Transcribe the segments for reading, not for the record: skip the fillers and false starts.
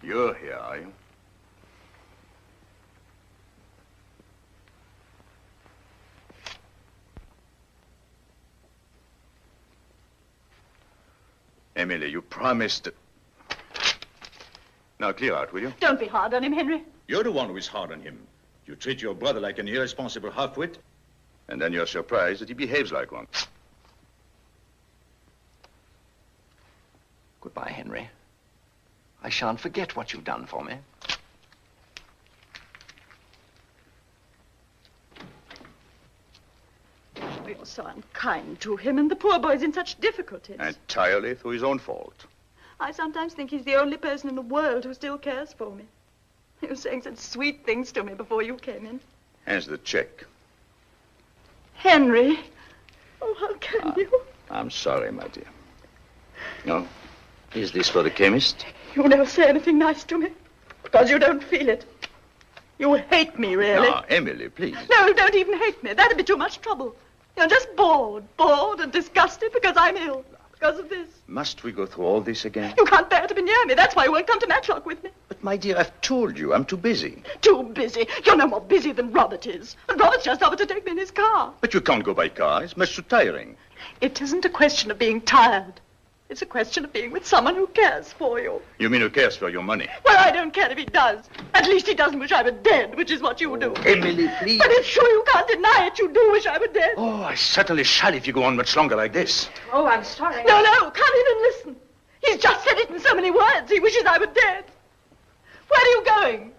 You're here, are you? Emily, you promised... Now, clear out, will you? Don't be hard on him, Henry. You're the one who is hard on him. You treat your brother like an irresponsible half-wit, and then you're surprised that he behaves like one. Goodbye, Henry. I shan't forget what you've done for me. You're so unkind to him, and the poor boy's in such difficulties. Entirely through his own fault. I sometimes think he's the only person in the world who still cares for me. He was saying such sweet things to me before you came in. Here's the check. Henry. Oh, how can you? I'm sorry, my dear. No. Is this for the chemist? You never say anything nice to me, because you don't feel it. You hate me, really. No, Emily, please. No, you don't even hate me. That'd be too much trouble. You're just bored and disgusted because I'm ill, because of this. Must we go through all this again? You can't bear to be near me. That's why you won't come to Matlock with me. But, my dear, I've told you, I'm too busy. Too busy? You're no more busy than Robert is. And Robert's just offered to take me in his car. But you can't go by car. It's much too tiring. It isn't a question of being tired. It's a question of being with someone who cares for you. You mean who cares for your money? Well, I don't care if he does. At least he doesn't wish I were dead, which is what you do. Emily, please. But it's true, you can't deny it. You do wish I were dead. Oh, I certainly shall if you go on much longer like this. Oh, I'm sorry. No, come in and listen. He's just said it in so many words. He wishes I were dead. Where are you going?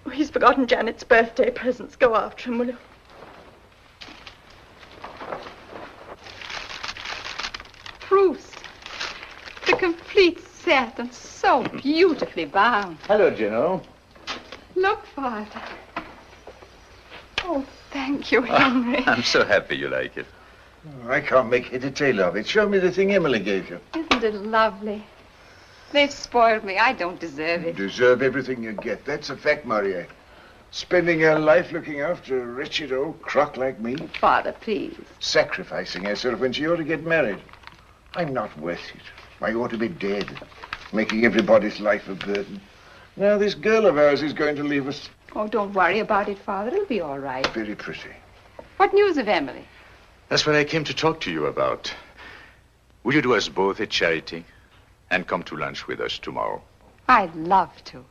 Oh, he's forgotten Janet's birthday presents. Go after him, will you? Bruce, the complete set and so beautifully bound. Hello, General. Look, Father. Oh, thank you, Henry. I'm so happy you like it. Oh, I can't make head or tail of it. Show me the thing Emily gave you. Isn't it lovely? They've spoiled me. I don't deserve You it. deserve everything you get. That's a fact, Maria. Spending her life looking after a wretched old crock like me. Father, please. Sacrificing herself when she ought to get married. I'm not worth it. I ought to be dead. Making everybody's life a burden. Now this girl of ours is going to leave us. Oh, don't worry about it, Father. It'll be all right. Very pretty. What news of Emily? That's what I came to talk to you about. Will you do us both a charity and come to lunch with us tomorrow? I'd love to.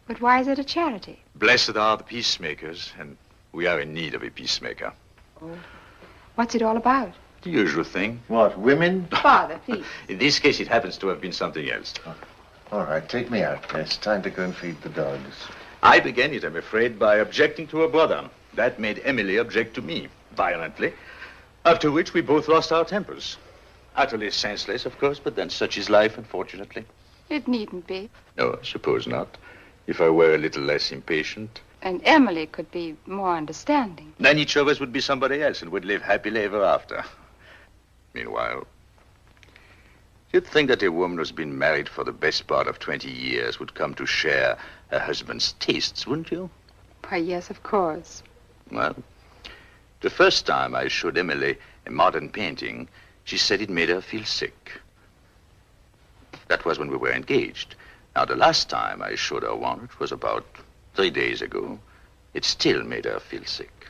But why is it a charity? Blessed are the peacemakers, and we are in need of a peacemaker. Oh. What's it all about? The usual thing. What, women? Father, please. In this case, it happens to have been something else. All right, take me out. It's time to go and feed the dogs. I began it, I'm afraid, by objecting to her brother. That made Emily object to me, violently. After which we both lost our tempers. Utterly senseless, of course, but then such is life, unfortunately. It needn't be. No, I suppose not. If I were a little less impatient. And Emily could be more understanding. Then each of us would be somebody else and would live happily ever after. Meanwhile, you'd think that a woman who's been married for the best part of 20 years would come to share her husband's tastes, wouldn't you? Why, yes, of course. Well, the first time I showed Emily a modern painting, she said it made her feel sick. That was when we were engaged. Now, the last time I showed her one, which was about 3 days ago, it still made her feel sick.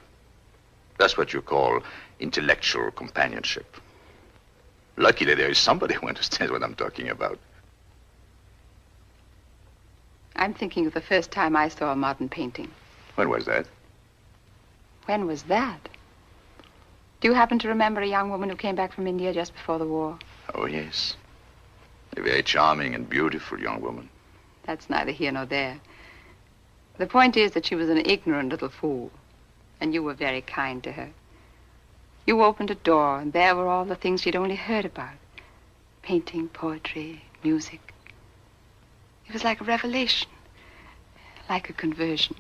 That's what you call intellectual companionship. Luckily, there is somebody who understands what I'm talking about. I'm thinking of the first time I saw a modern painting. When was that? When was that? Do you happen to remember a young woman who came back from India just before the war? Oh, yes. A very charming and beautiful young woman. That's neither here nor there. The point is that she was an ignorant little fool, and you were very kind to her. You opened a door, and there were all the things she'd only heard about. Painting, poetry, music. It was like a revelation, like a conversion.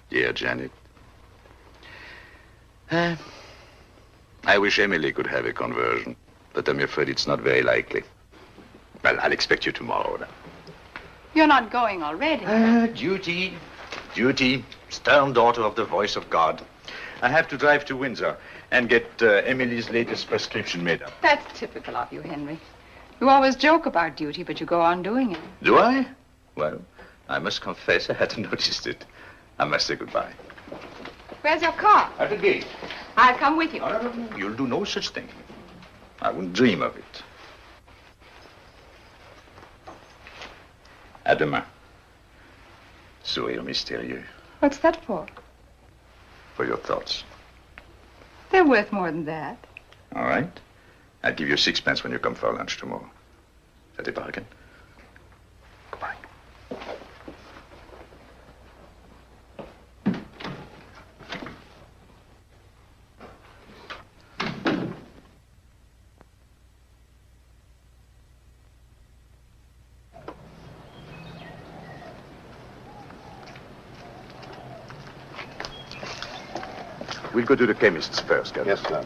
Dear Janet. I wish Emily could have a conversion, but I'm afraid it's not very likely. Well, I'll expect you tomorrow, then. You're not going already. Duty. Duty. Stern daughter of the voice of God. I have to drive to Windsor and get Emily's latest prescription made up. That's typical of you, Henry. You always joke about duty, but you go on doing it. Do I? Well, I must confess I hadn't noticed it. I must say goodbye. Where's your car? At the gate. I'll come with you. No. You'll do no such thing. I wouldn't dream of it. À demain. Sourire mystérieux. What's that for? For your thoughts. They're worth more than that. All right. I'll give you 6 pence when you come for lunch tomorrow. Is that a bargain? Goodbye. We'll go to the chemist's first, Captain. Yes, sir.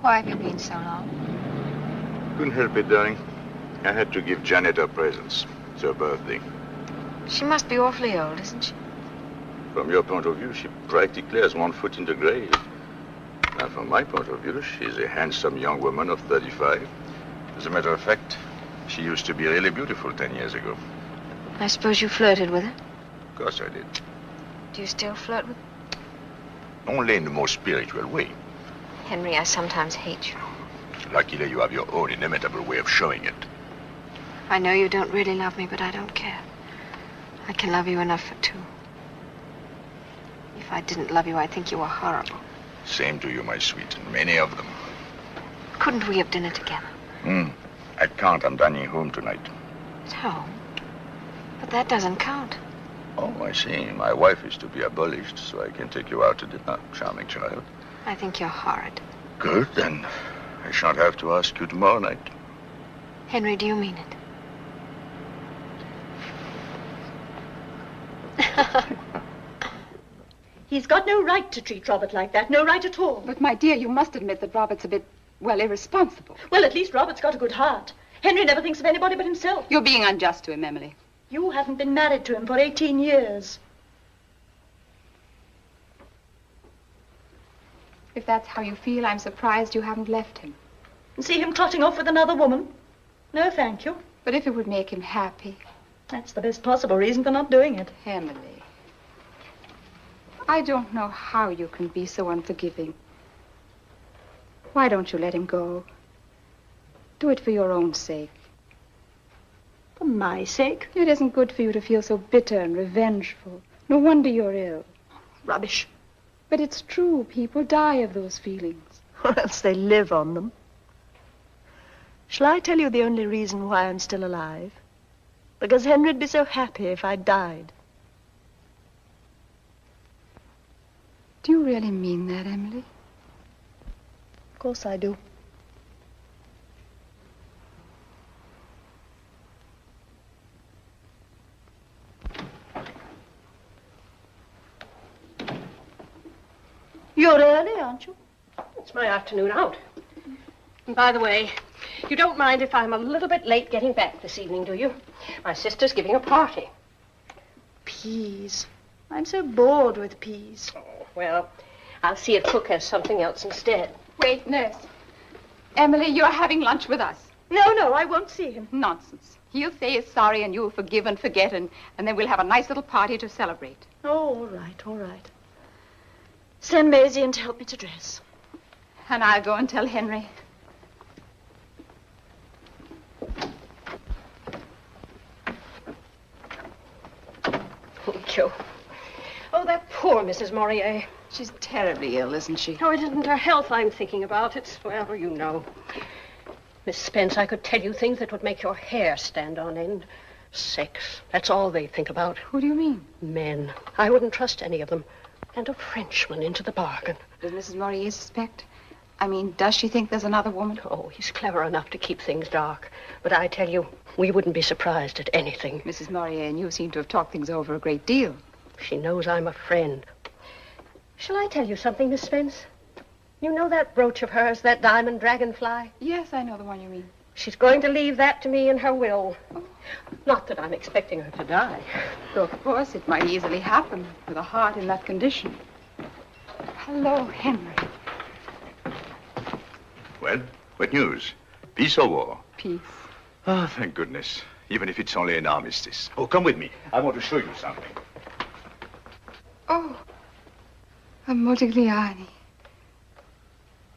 Why have you been so long? Couldn't help it, darling. I had to give Janet her presents. It's her birthday. She must be awfully old, isn't she? From your point of view, she practically has 1 foot in the grave. Now, from my point of view, she's a handsome young woman of 35. As a matter of fact, she used to be really beautiful 10 years ago. I suppose you flirted with her? Of course I did. Do you still flirt with her? Only in the most spiritual way. Henry, I sometimes hate you. Luckily, you have your own inimitable way of showing it. I know you don't really love me, but I don't care. I can love you enough for 2. If I didn't love you, I'd think you were horrible. Same to you, my sweet, and many of them. Couldn't we have dinner together? I can't. I'm dining home tonight. At home? But that doesn't count. Oh, I see. My wife is to be abolished, so I can take you out to dinner. Charming child. I think you're horrid. Good, then. I shan't have to ask you tomorrow night. Henry, do you mean it? He's got no right to treat Robert like that. No right at all. But, my dear, you must admit that Robert's a bit, well, irresponsible. Well, at least Robert's got a good heart. Henry never thinks of anybody but himself. You're being unjust to him, Emily. You haven't been married to him for 18 years. If that's how you feel, I'm surprised you haven't left him. And see him trotting off with another woman? No, thank you. But if it would make him happy. That's the best possible reason for not doing it. Emily, I don't know how you can be so unforgiving. Why don't you let him go? Do it for your own sake. For my sake? It isn't good for you to feel so bitter and revengeful. No wonder you're ill. Rubbish. But it's true. People die of those feelings. Or else they live on them. Shall I tell you the only reason why I'm still alive? Because Henry'd be so happy if I died. Do you really mean that, Emily? Of course I do. You're early, aren't you? It's my afternoon out. And by the way, you don't mind if I'm a little bit late getting back this evening, do you? My sister's giving a party. Peas. I'm so bored with peas. Oh, well, I'll see if Cook has something else instead. Wait, nurse. Emily, you're having lunch with us. No, I won't see him. Nonsense. He'll say he's sorry and you'll forgive and forget and then we'll have a nice little party to celebrate. Oh, all right. Send Maisie in to help me to dress. And I'll go and tell Henry. Thank you. Oh, that poor Mrs. Morier. She's terribly ill, isn't she? Oh, it isn't her health I'm thinking about. It's, well, you know. Miss Spence, I could tell you things that would make your hair stand on end. Sex. That's all they think about. Who do you mean? Men. I wouldn't trust any of them. And a Frenchman into the bargain. Does Mrs. Morier suspect? I mean, does she think there's another woman? Oh, he's clever enough to keep things dark. But I tell you, we wouldn't be surprised at anything. Mrs. Morier and you seem to have talked things over a great deal. She knows I'm a friend. Shall I tell you something, Miss Spence? You know that brooch of hers, that diamond dragonfly? Yes, I know the one you mean. She's going to leave that to me in her will. Not that I'm expecting her to die. Though, of course, it might easily happen with a heart in that condition. Hello, Henry. Well, what news? Peace or war? Peace. Oh, thank goodness. Even if it's only an armistice. Oh, come with me. I want to show you something. Oh, a Modigliani.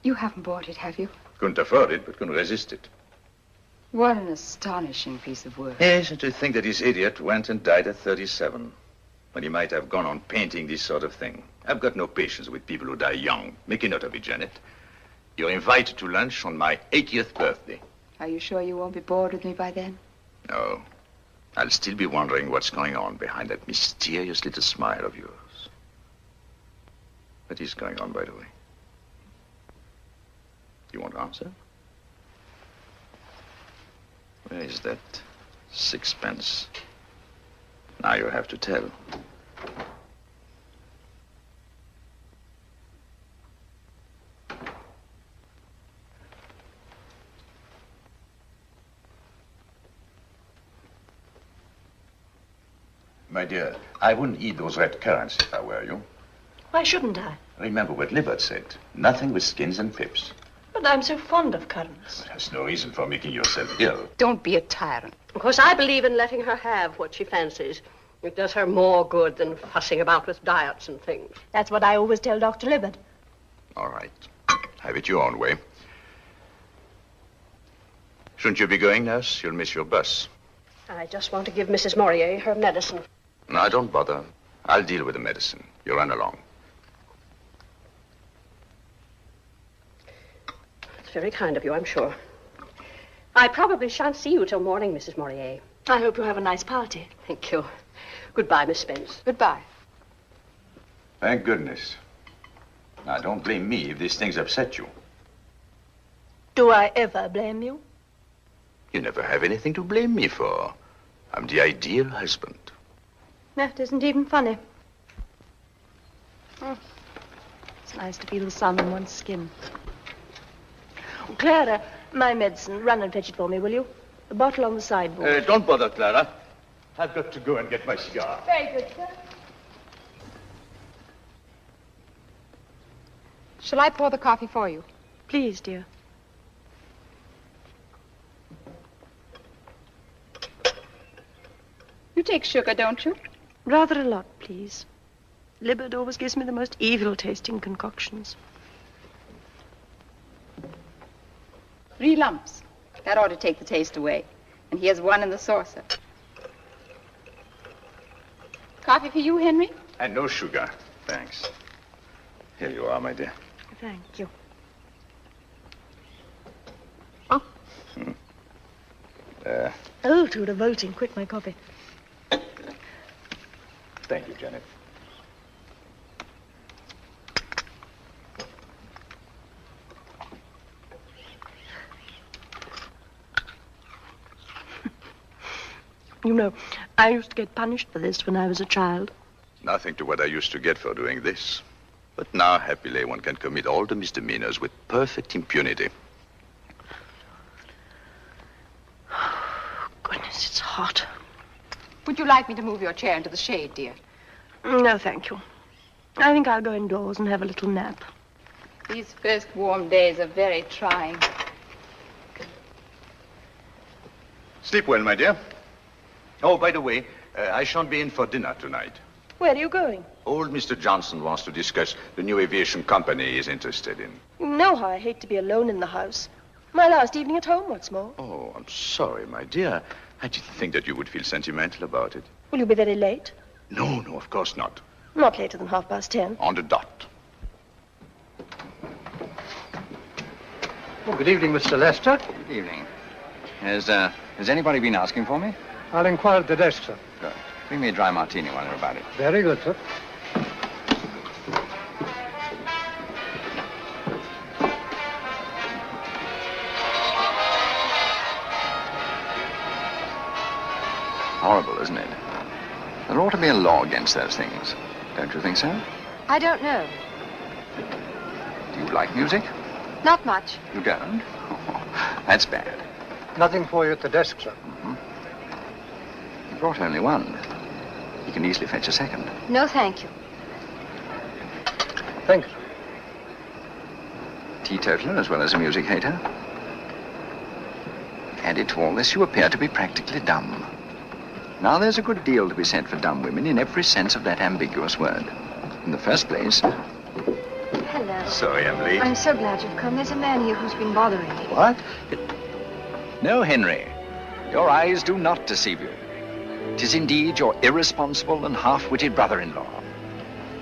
You haven't bought it, have you? Couldn't afford it, but couldn't resist it. What an astonishing piece of work. Yes, and to think that this idiot went and died at 37. When he might have gone on painting this sort of thing. I've got no patience with people who die young. Make a note of it, Janet. You're invited to lunch on my 80th birthday. Are you sure you won't be bored with me by then? No. I'll still be wondering what's going on behind that mysterious little smile of yours. What is going on, by the way? You won't answer? Where is that sixpence? Now you have to tell. My dear, I wouldn't eat those red currants if I were you. Why shouldn't I? Remember what Libert said. Nothing with skins and pips. But I'm so fond of currants. There's no reason for making yourself ill. Don't be a tyrant. Of course, I believe in letting her have what she fancies. It does her more good than fussing about with diets and things. That's what I always tell Dr. Libert. All right. Have it your own way. Shouldn't you be going, nurse? You'll miss your bus. I just want to give Mrs. Morier her medicine. No, don't bother. I'll deal with the medicine. You run along. It's very kind of you, I'm sure. I probably shan't see you till morning, Mrs. Morier. I hope you have a nice party. Thank you. Goodbye, Miss Spence. Goodbye. Thank goodness. Now, don't blame me if this thing's upset you. Do I ever blame you? You never have anything to blame me for. I'm the ideal husband. That isn't even funny. Oh, it's nice to feel the sun on one's skin. Clara, my medicine. Run and fetch it for me, will you? The bottle on the sideboard. Don't bother, Clara. I've got to go and get my cigar. Very good, sir. Shall I pour the coffee for you? Please, dear. You take sugar, don't you? Rather a lot, please. Libert always gives me the most evil-tasting concoctions. 3 lumps. That ought to take the taste away. And here's 1 in the saucer. Coffee for you, Henry? And no sugar. Thanks. Here you are, my dear. Thank you. Oh, too revolting. Quick, my coffee. Thank you, Janet. You know, I used to get punished for this when I was a child. Nothing to what I used to get for doing this. But now, happily, one can commit all the misdemeanors with perfect impunity. Goodness, it's hot. Would you like me to move your chair into the shade, dear? No, thank you. I think I'll go indoors and have a little nap. These first warm days are very trying. Sleep well, my dear. Oh, by the way, I shan't be in for dinner tonight. Where are you going? Old Mr. Johnson wants to discuss the new aviation company he's interested in. You know how I hate to be alone in the house. My last evening at home, what's more. Oh, I'm sorry, my dear. I didn't think that you would feel sentimental about it. Will you be very late? No, of course not. Not later than 10:30. On the dot. Well, good evening, Mr. Lester. Good evening. Has anybody been asking for me? I'll inquire at the desk, sir. Good. Bring me a dry martini while they're about it. Very good, sir. Horrible, isn't it? There ought to be a law against those things. Don't you think so? I don't know. Do you like music? Not much. You don't? Oh, that's bad. Nothing for you at the desk, sir. He brought only one. He can easily fetch a second. No, thank you. Thank you. Teetotaler as well as a music hater. Added to all this, you appear to be practically dumb. Now, there's a good deal to be said for dumb women in every sense of that ambiguous word. In the first place... Hello. Sorry, I'm late. I'm so glad you've come. There's a man here who's been bothering me. What? No, Henry. Your eyes do not deceive you. 'Tis indeed your irresponsible and half-witted brother-in-law.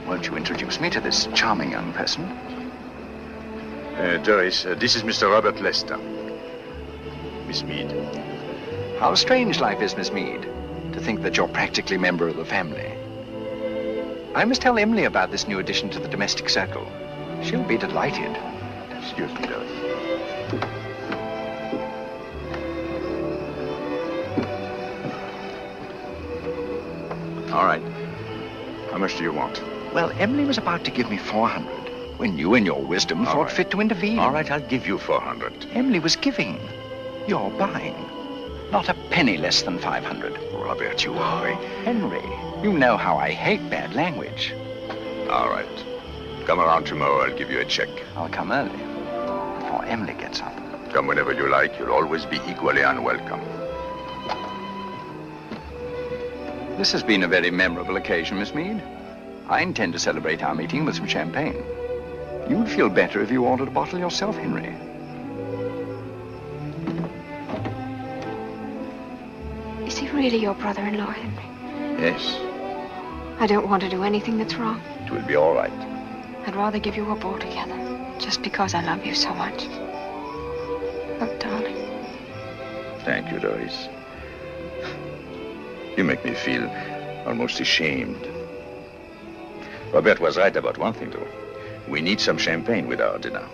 Won't you introduce me to this charming young person? Doris, this is Mr. Robert Lester. Miss Mead. How strange life is, Miss Mead, to think that you're practically a member of the family. I must tell Emily about this new addition to the domestic circle. She'll be delighted. Excuse me, Doris. All right. How much do you want? Well, Emily was about to give me 400 when you, in your wisdom, thought fit to intervene. All right, I'll give you 400. Emily was giving. You're buying. Not a penny less than 500. Robert, you are. Henry, you know how I hate bad language. All right. Come around tomorrow, I'll give you a check. I'll come early, before Emily gets up. Come whenever you like. You'll always be equally unwelcome. This has been a very memorable occasion, Miss Mead. I intend to celebrate our meeting with some champagne. You'd feel better if you ordered a bottle yourself, Henry. Is he really your brother-in-law, Henry? Yes, I don't want to do anything that's wrong. it will be all right. I'd rather give you up altogether, just because I love you so much. Look, darling. Thank you, Doris. You make me feel almost ashamed. Robert was right about one thing, though. We need some champagne with our dinner.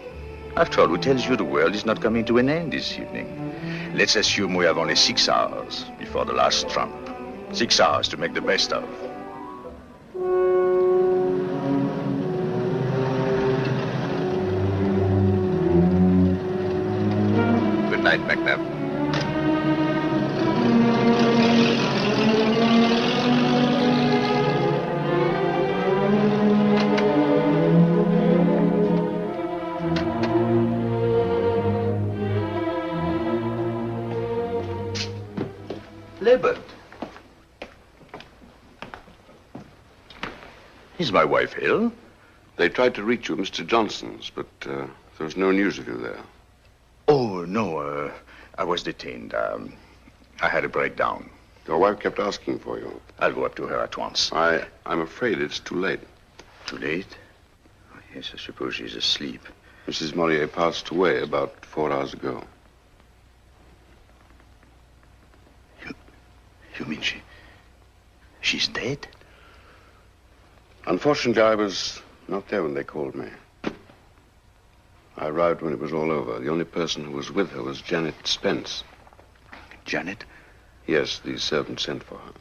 After all, who tells you the world is not coming to an end this evening? Let's assume we have only 6 hours before the last trump. 6 hours to make the best of. Good night, Macnab. Libet. Is my wife ill? They tried to reach you at Mr. Johnson's, but there was no news of you there. Oh, no, I was detained. I had a breakdown. Your wife kept asking for you. I'll go up to her at once. I'm afraid it's too late. Too late? Oh, yes, I suppose she's asleep. Mrs. Morier passed away about 4 hours ago. You mean she's dead? Unfortunately, I was not there when they called me. I arrived when it was all over. The only person who was with her was Janet Spence. Janet? Yes, the servant sent for her.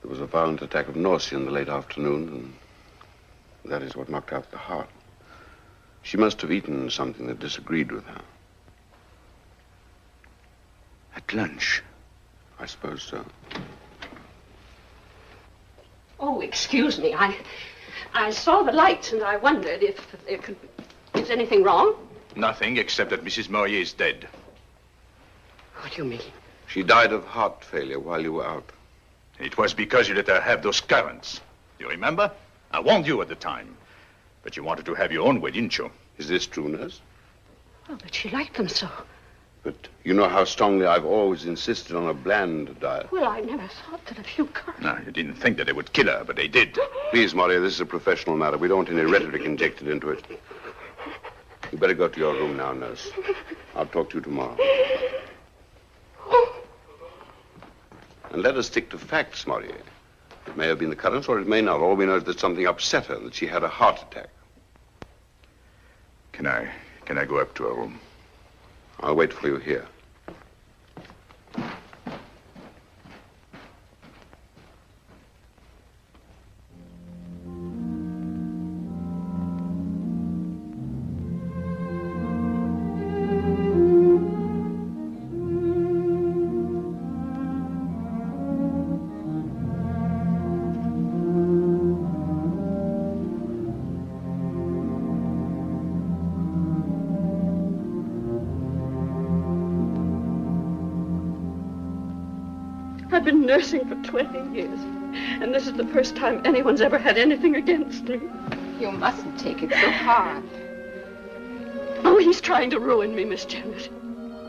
There was a violent attack of nausea in the late afternoon, and that is what knocked out the heart. She must have eaten something that disagreed with her. At lunch? I suppose so. Oh, excuse me. I saw the lights and I wondered if there could... Is anything wrong? Nothing, except that Mrs. Morier is dead. What do you mean? She died of heart failure while you were out. It was because you let her have those currants. You remember? I warned you at the time. But you wanted to have your own way, didn't you? Is this true, nurse? Oh, but she liked them so. But you know how strongly I've always insisted on a bland diet. Well, I never thought that a few currants... No, you didn't think that they would kill her, but they did. Please, Maria, this is a professional matter. We don't want any rhetoric injected into it. You better go to your room now, nurse. I'll talk to you tomorrow. And let us stick to facts, Maria. It may have been the currents, or it may not. All we know is that something upset her, that she had a heart attack. Can I go up to her room? I'll wait for you here. I've been nursing for 20 years. And this is the first time anyone's ever had anything against me. You mustn't take it so hard. Oh, he's trying to ruin me, Miss Janet.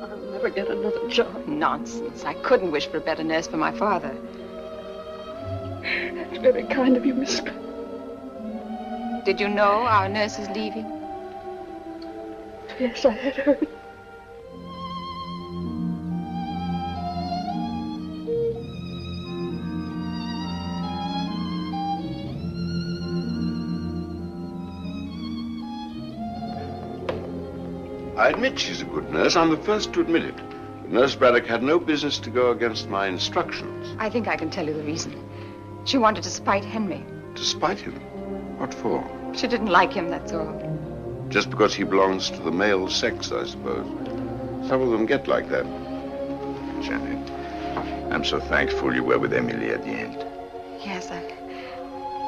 I'll never get another job. Nonsense. I couldn't wish for a better nurse for my father. That's very kind of you, Miss Spence. Did you know our nurse is leaving? Yes, I had heard. I admit she's a good nurse. I'm the first to admit it. But Nurse Braddock had no business to go against my instructions. I think I can tell you the reason. She wanted to spite Henry. To spite him? What for? She didn't like him, that's all. Just because he belongs to the male sex, I suppose. Some of them get like that. Janet, I'm so thankful you were with Emily at the end. Yes,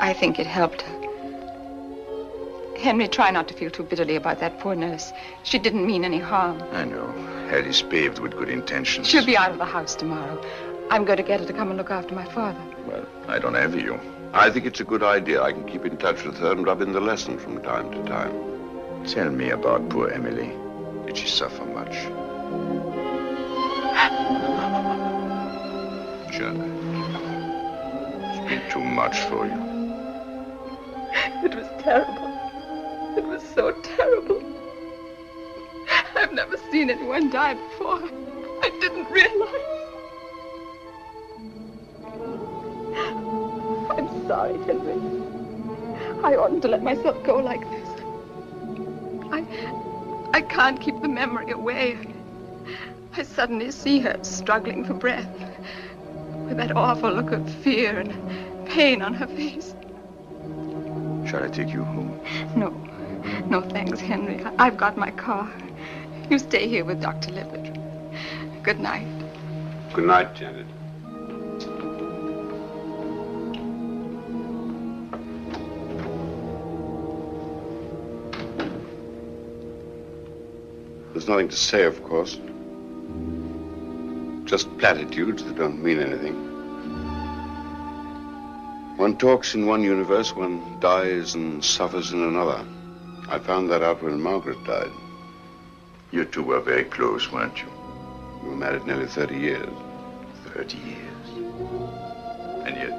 I think it helped her. Henry, try not to feel too bitterly about that poor nurse. She didn't mean any harm. I know. Hell is paved with good intentions. She'll be out of the house tomorrow. I'm going to get her to come and look after my father. Well, I don't envy you. I think it's a good idea. I can keep in touch with her and rub in the lesson from time to time. Tell me about poor Emily. Did she suffer much? Janet, it's been too much for you. It was terrible. It was so terrible. I've never seen anyone die before. I didn't realize. I'm sorry, Henry. I oughtn't to let myself go like this. I can't keep the memory away. I suddenly see her struggling for breath with that awful look of fear and pain on her face. Shall I take you home? No, thanks, Henry. I've got my car. You stay here with Dr. Lippert. Good night. Good night, Janet. There's nothing to say, of course. Just platitudes that don't mean anything. One talks in one universe, one dies and suffers in another. I found that out when Margaret died. You two were very close, weren't you? We were married nearly 30 years. 30 years. And yet,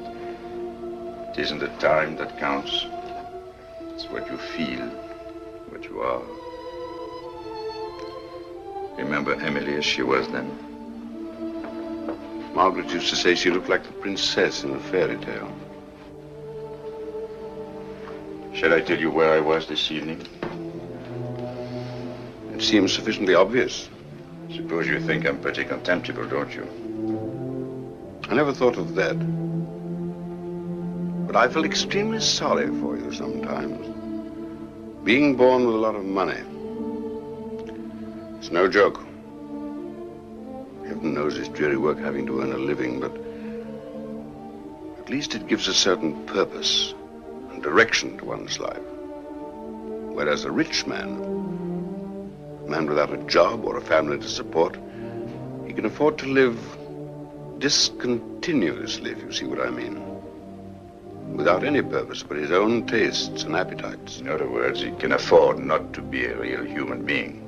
it isn't the time that counts. It's what you feel, what you are. Remember Emily as she was then? Margaret used to say she looked like the princess in a fairy tale. Shall I tell you where I was this evening? It seems sufficiently obvious. Suppose you think I'm pretty contemptible, don't you? I never thought of that. But I feel extremely sorry for you sometimes. Being born with a lot of money. It's no joke. Heaven knows it's dreary work having to earn a living, but at least it gives a certain purpose and direction to one's life. Whereas a rich man, a man without a job or a family to support, he can afford to live discontinuously, if you see what I mean. Without any purpose but his own tastes and appetites. In other words, he can afford not to be a real human being.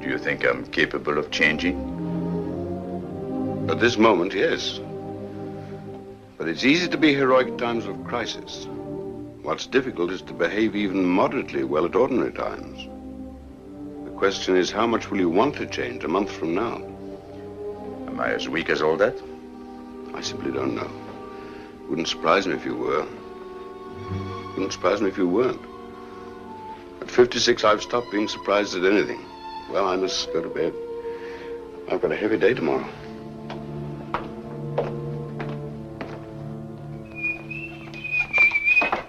Do you think I'm capable of changing? At this moment, yes. But it's easy to be heroic at times of crisis. What's difficult is to behave even moderately well at ordinary times. The question is, how much will you want to change a month from now? Am I as weak as all that? I simply don't know. Wouldn't surprise me if you were. Wouldn't surprise me if you weren't. At 56, I've stopped being surprised at anything. Well, I must go to bed. I've got a heavy day tomorrow.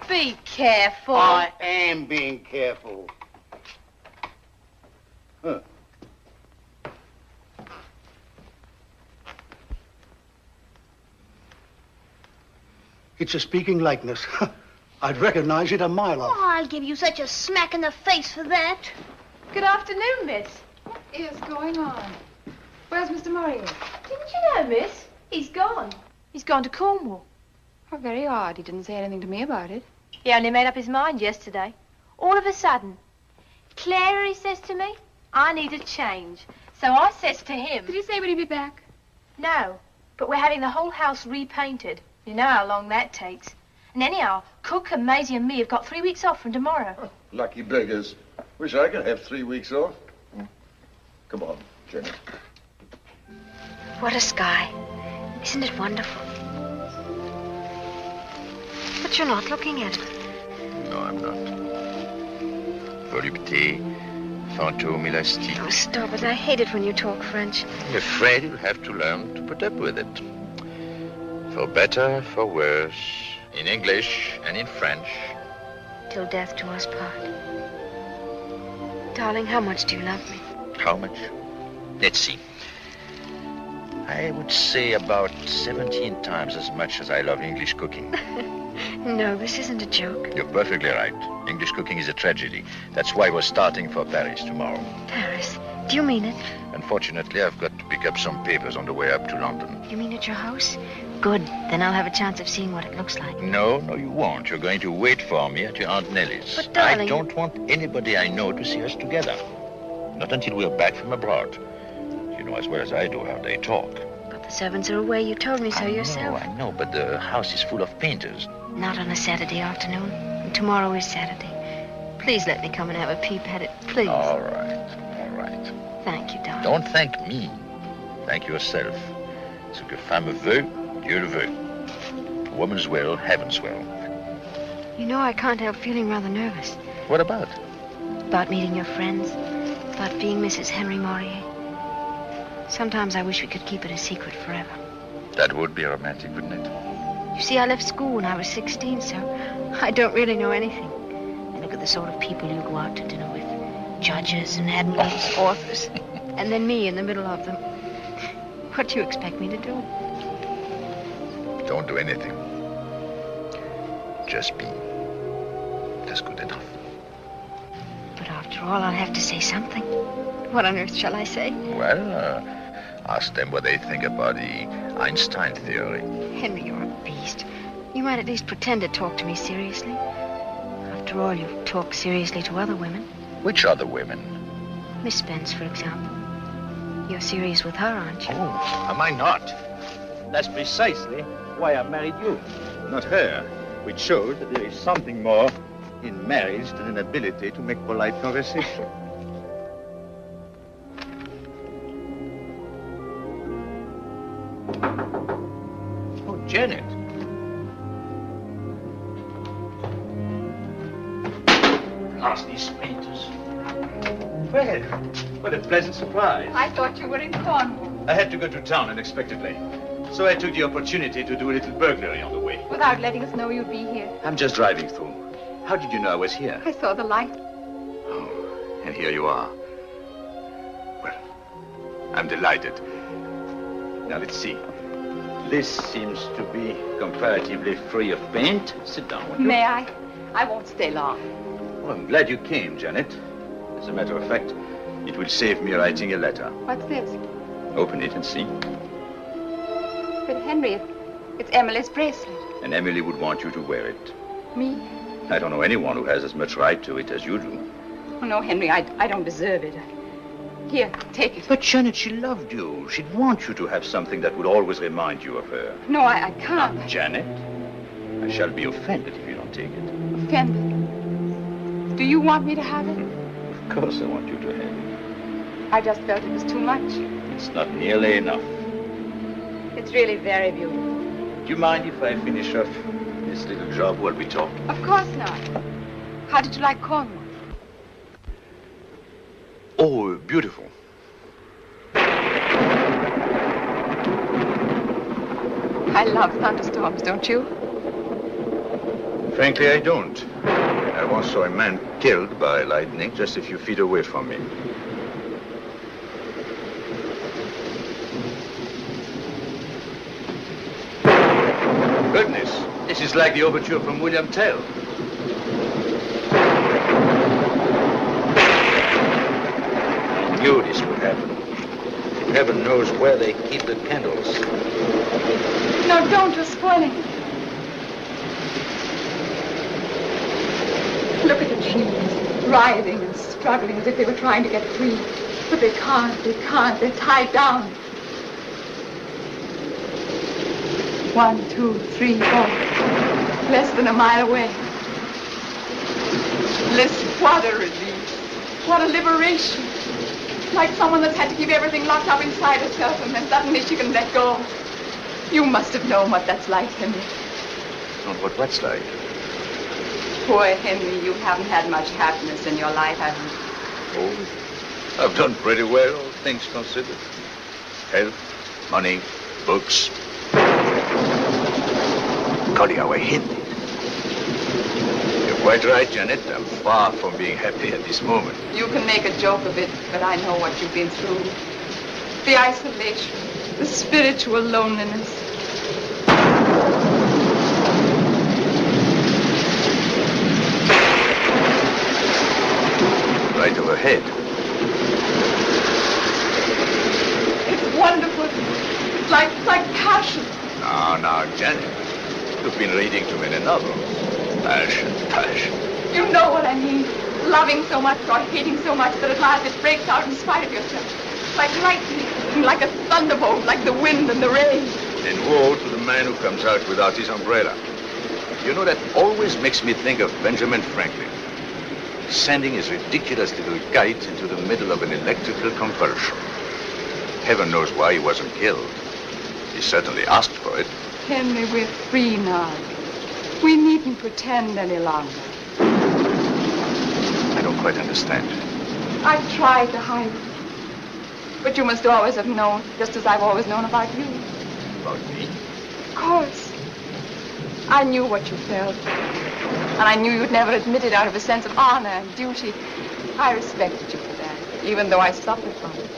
Be careful. I am being careful. Huh. It's a speaking likeness. I'd recognize it a mile off. Oh, I'll give you such a smack in the face for that. Good afternoon, miss. What is going on? Where's Mr. Murray? Didn't you know, miss? He's gone. He's gone to Cornwall. Oh, very odd. He didn't say anything to me about it. He only made up his mind yesterday. All of a sudden. Clara, he says to me, I need a change. So I says to him... Did he say when he'd be back? No, but we're having the whole house repainted. You know how long that takes. And anyhow, Cook and Maisie and me have got 3 weeks off from tomorrow. Oh, lucky beggars. Wish I could have 3 weeks off. Come on, Jenny. What a sky. Isn't it wonderful? But you're not looking at it. No, I'm not. Volupté, fantôme élastique. Oh, stop it. I hate it when you talk French. I'm afraid you'll have to learn to put up with it. For better, for worse, in English and in French. Till death do us part. Darling, how much do you love me? How much? Let's see. I would say about 17 times as much as I love English cooking. No, this isn't a joke. You're perfectly right. English cooking is a tragedy. That's why we're starting for Paris tomorrow. Paris? Do you mean it? Unfortunately, I've got to pick up some papers on the way up to London. You mean at your house? Good. Then I'll have a chance of seeing what it looks like. No, you won't. You're going to wait for me at your Aunt Nellie's. But, darling... I don't want anybody I know to see us together. Not until we're back from abroad. You know as well as I do how they talk. But the servants are away. You told me so yourself. I know, but the house is full of painters. Not on a Saturday afternoon. And tomorrow is Saturday. Please let me come and have a peep at it, please. All right. Thank you, darling. Don't thank me. Thank yourself. Ce que femme veut, Dieu le veut. A woman's will, heaven's will. You know, I can't help feeling rather nervous. What about? About meeting your friends. About being Mrs. Henry Maurier. Sometimes I wish we could keep it a secret forever. That would be romantic, wouldn't it? You see, I left school when I was 16, so I don't really know anything. And look at the sort of people you go out to dinner with. Judges and admirals, authors. And then me in the middle of them. What do you expect me to do? Don't do anything. Just be. That's good enough. But after all, I'll have to say something. What on earth shall I say? Well, ask them what they think about the Einstein theory. Henry, you're a beast. You might at least pretend to talk to me seriously. After all, you've talked seriously to other women. Which other women? Miss Spence, for example. You're serious with her, aren't you? Oh, am I not? That's precisely why I married you, not her, which shows that there is something more in marriage than an ability to make polite conversation. Oh, Janet. Last these painters. Well, what a pleasant surprise. I thought you were in Cornwall. I had to go to town unexpectedly, so I took the opportunity to do a little burglary on the way. Without letting us know you'd be here. I'm just driving through. How did you know I was here? I saw the light. Oh, and here you are. Well, I'm delighted. Now, let's see. This seems to be comparatively free of paint. Sit down, won't you? May I? I won't stay long. Well, I'm glad you came, Janet. As a matter of fact, it will save me writing a letter. What's this? Open it and see. But Henry, it's Emily's bracelet. And Emily would want you to wear it. Me? I don't know anyone who has as much right to it as you do. Oh, no, Henry, I don't deserve it. Here, take it. But Janet, she loved you. She'd want you to have something that would always remind you of her. No, I can't. Now, Janet, I shall be offended if you don't take it. Offended? Do you want me to have it? Of course I want you to have it. I just felt it was too much. It's not nearly enough. It's really very beautiful. Do you mind if I finish off this little job while we talk? Of course not. How did you like Cornwall? Oh, beautiful. I love thunderstorms, don't you? Frankly, I don't. I once saw a man killed by lightning just a few feet away from me. Goodness, this is like the overture from William Tell. I knew this would happen. heaven knows where they keep the candles. No, don't. You're spoiling. Look at the trees, writhing and struggling as if they were trying to get free. But they can't. They're tied down. 1, 2, 3, 4. Less than a mile away. Listen, what a relief. What a liberation. Like someone that's had to keep everything locked up inside herself and then suddenly she can let go. You must have known what that's like, Henry. Not what what's like. Poor Henry, you haven't had much happiness in your life, have you? Oh, I've done pretty well, all things considered. Health, money, books. Golly, how I hid it. You're quite right, Janet. I'm far from being happy at this moment. You can make a joke of it, but I know what you've been through. The isolation, the spiritual loneliness. Right overhead. It's wonderful. It's like passion. Now, Janet. You've been reading too many novels. Passion. You know what I mean. Loving so much or hating so much that at last it breaks out in spite of yourself. Like lightning, like a thunderbolt, like the wind and the rain. And woe to the man who comes out without his umbrella. You know, that always makes me think of Benjamin Franklin. Sending his ridiculous little kite into the middle of an electrical convulsion. Heaven knows why he wasn't killed. He certainly asked for it. Henry, we're free now. We needn't pretend any longer. I don't quite understand. I tried to hide it. But you must always have known, just as I've always known about you. About me? Of course. I knew what you felt. And I knew you'd never admit it out of a sense of honor and duty. I respected you for that, even though I suffered from it.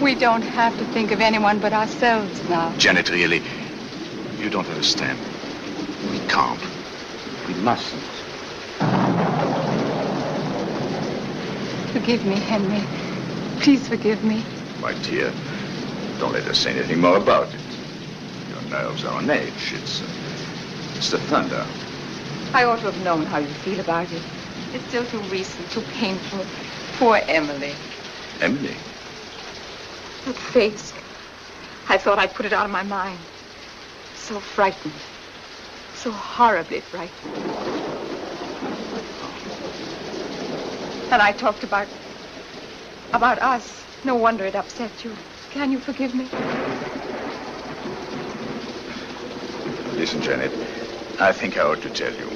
We don't have to think of anyone but ourselves now. Janet, really, you don't understand. We can't. We mustn't. Forgive me, Henry. Please forgive me. My dear, don't let us say anything more about it. Your nerves are on edge. It's the thunder. I ought to have known how you feel about it. It's still too recent, too painful. Poor Emily. Emily? That face. I thought I'd put it out of my mind. So frightened. So horribly frightened. And I talked about us. No wonder it upset you. Can you forgive me? Listen, Janet, I think I ought to tell you.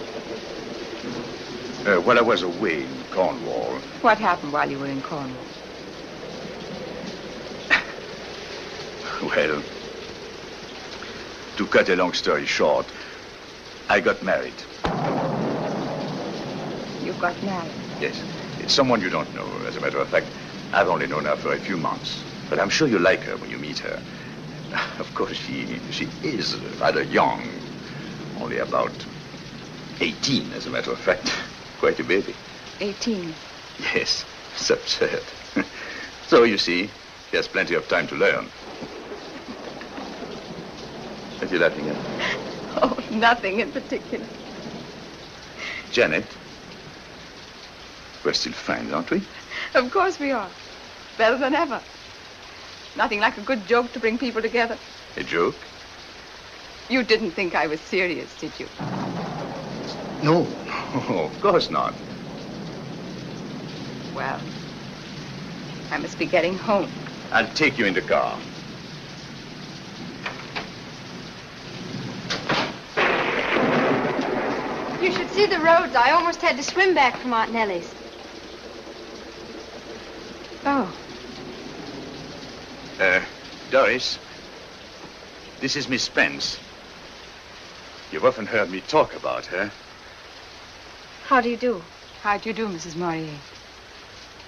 While I was away in Cornwall... What happened while you were in Cornwall? Well, to cut a long story short, I got married. You got married? Yes. It's someone you don't know. As a matter of fact, I've only known her for a few months. But I'm sure you like her when you meet her. Of course, she is rather young. Only about 18, as a matter of fact. Quite a baby. 18? Yes. It's absurd. So, you see, she has plenty of time to learn. What are you laughing at? Oh, nothing in particular. Janet, we're still friends, aren't we? Of course we are. Better than ever. Nothing like a good joke to bring people together. A joke? You didn't think I was serious, did you? No. Oh, of course not. Well, I must be getting home. I'll take you in the car. You should see the roads. I almost had to swim back from Aunt Nellie's. Oh. Doris, this is Miss Spence. You've often heard me talk about her. How do you do? How do you do, Mrs. Maurier?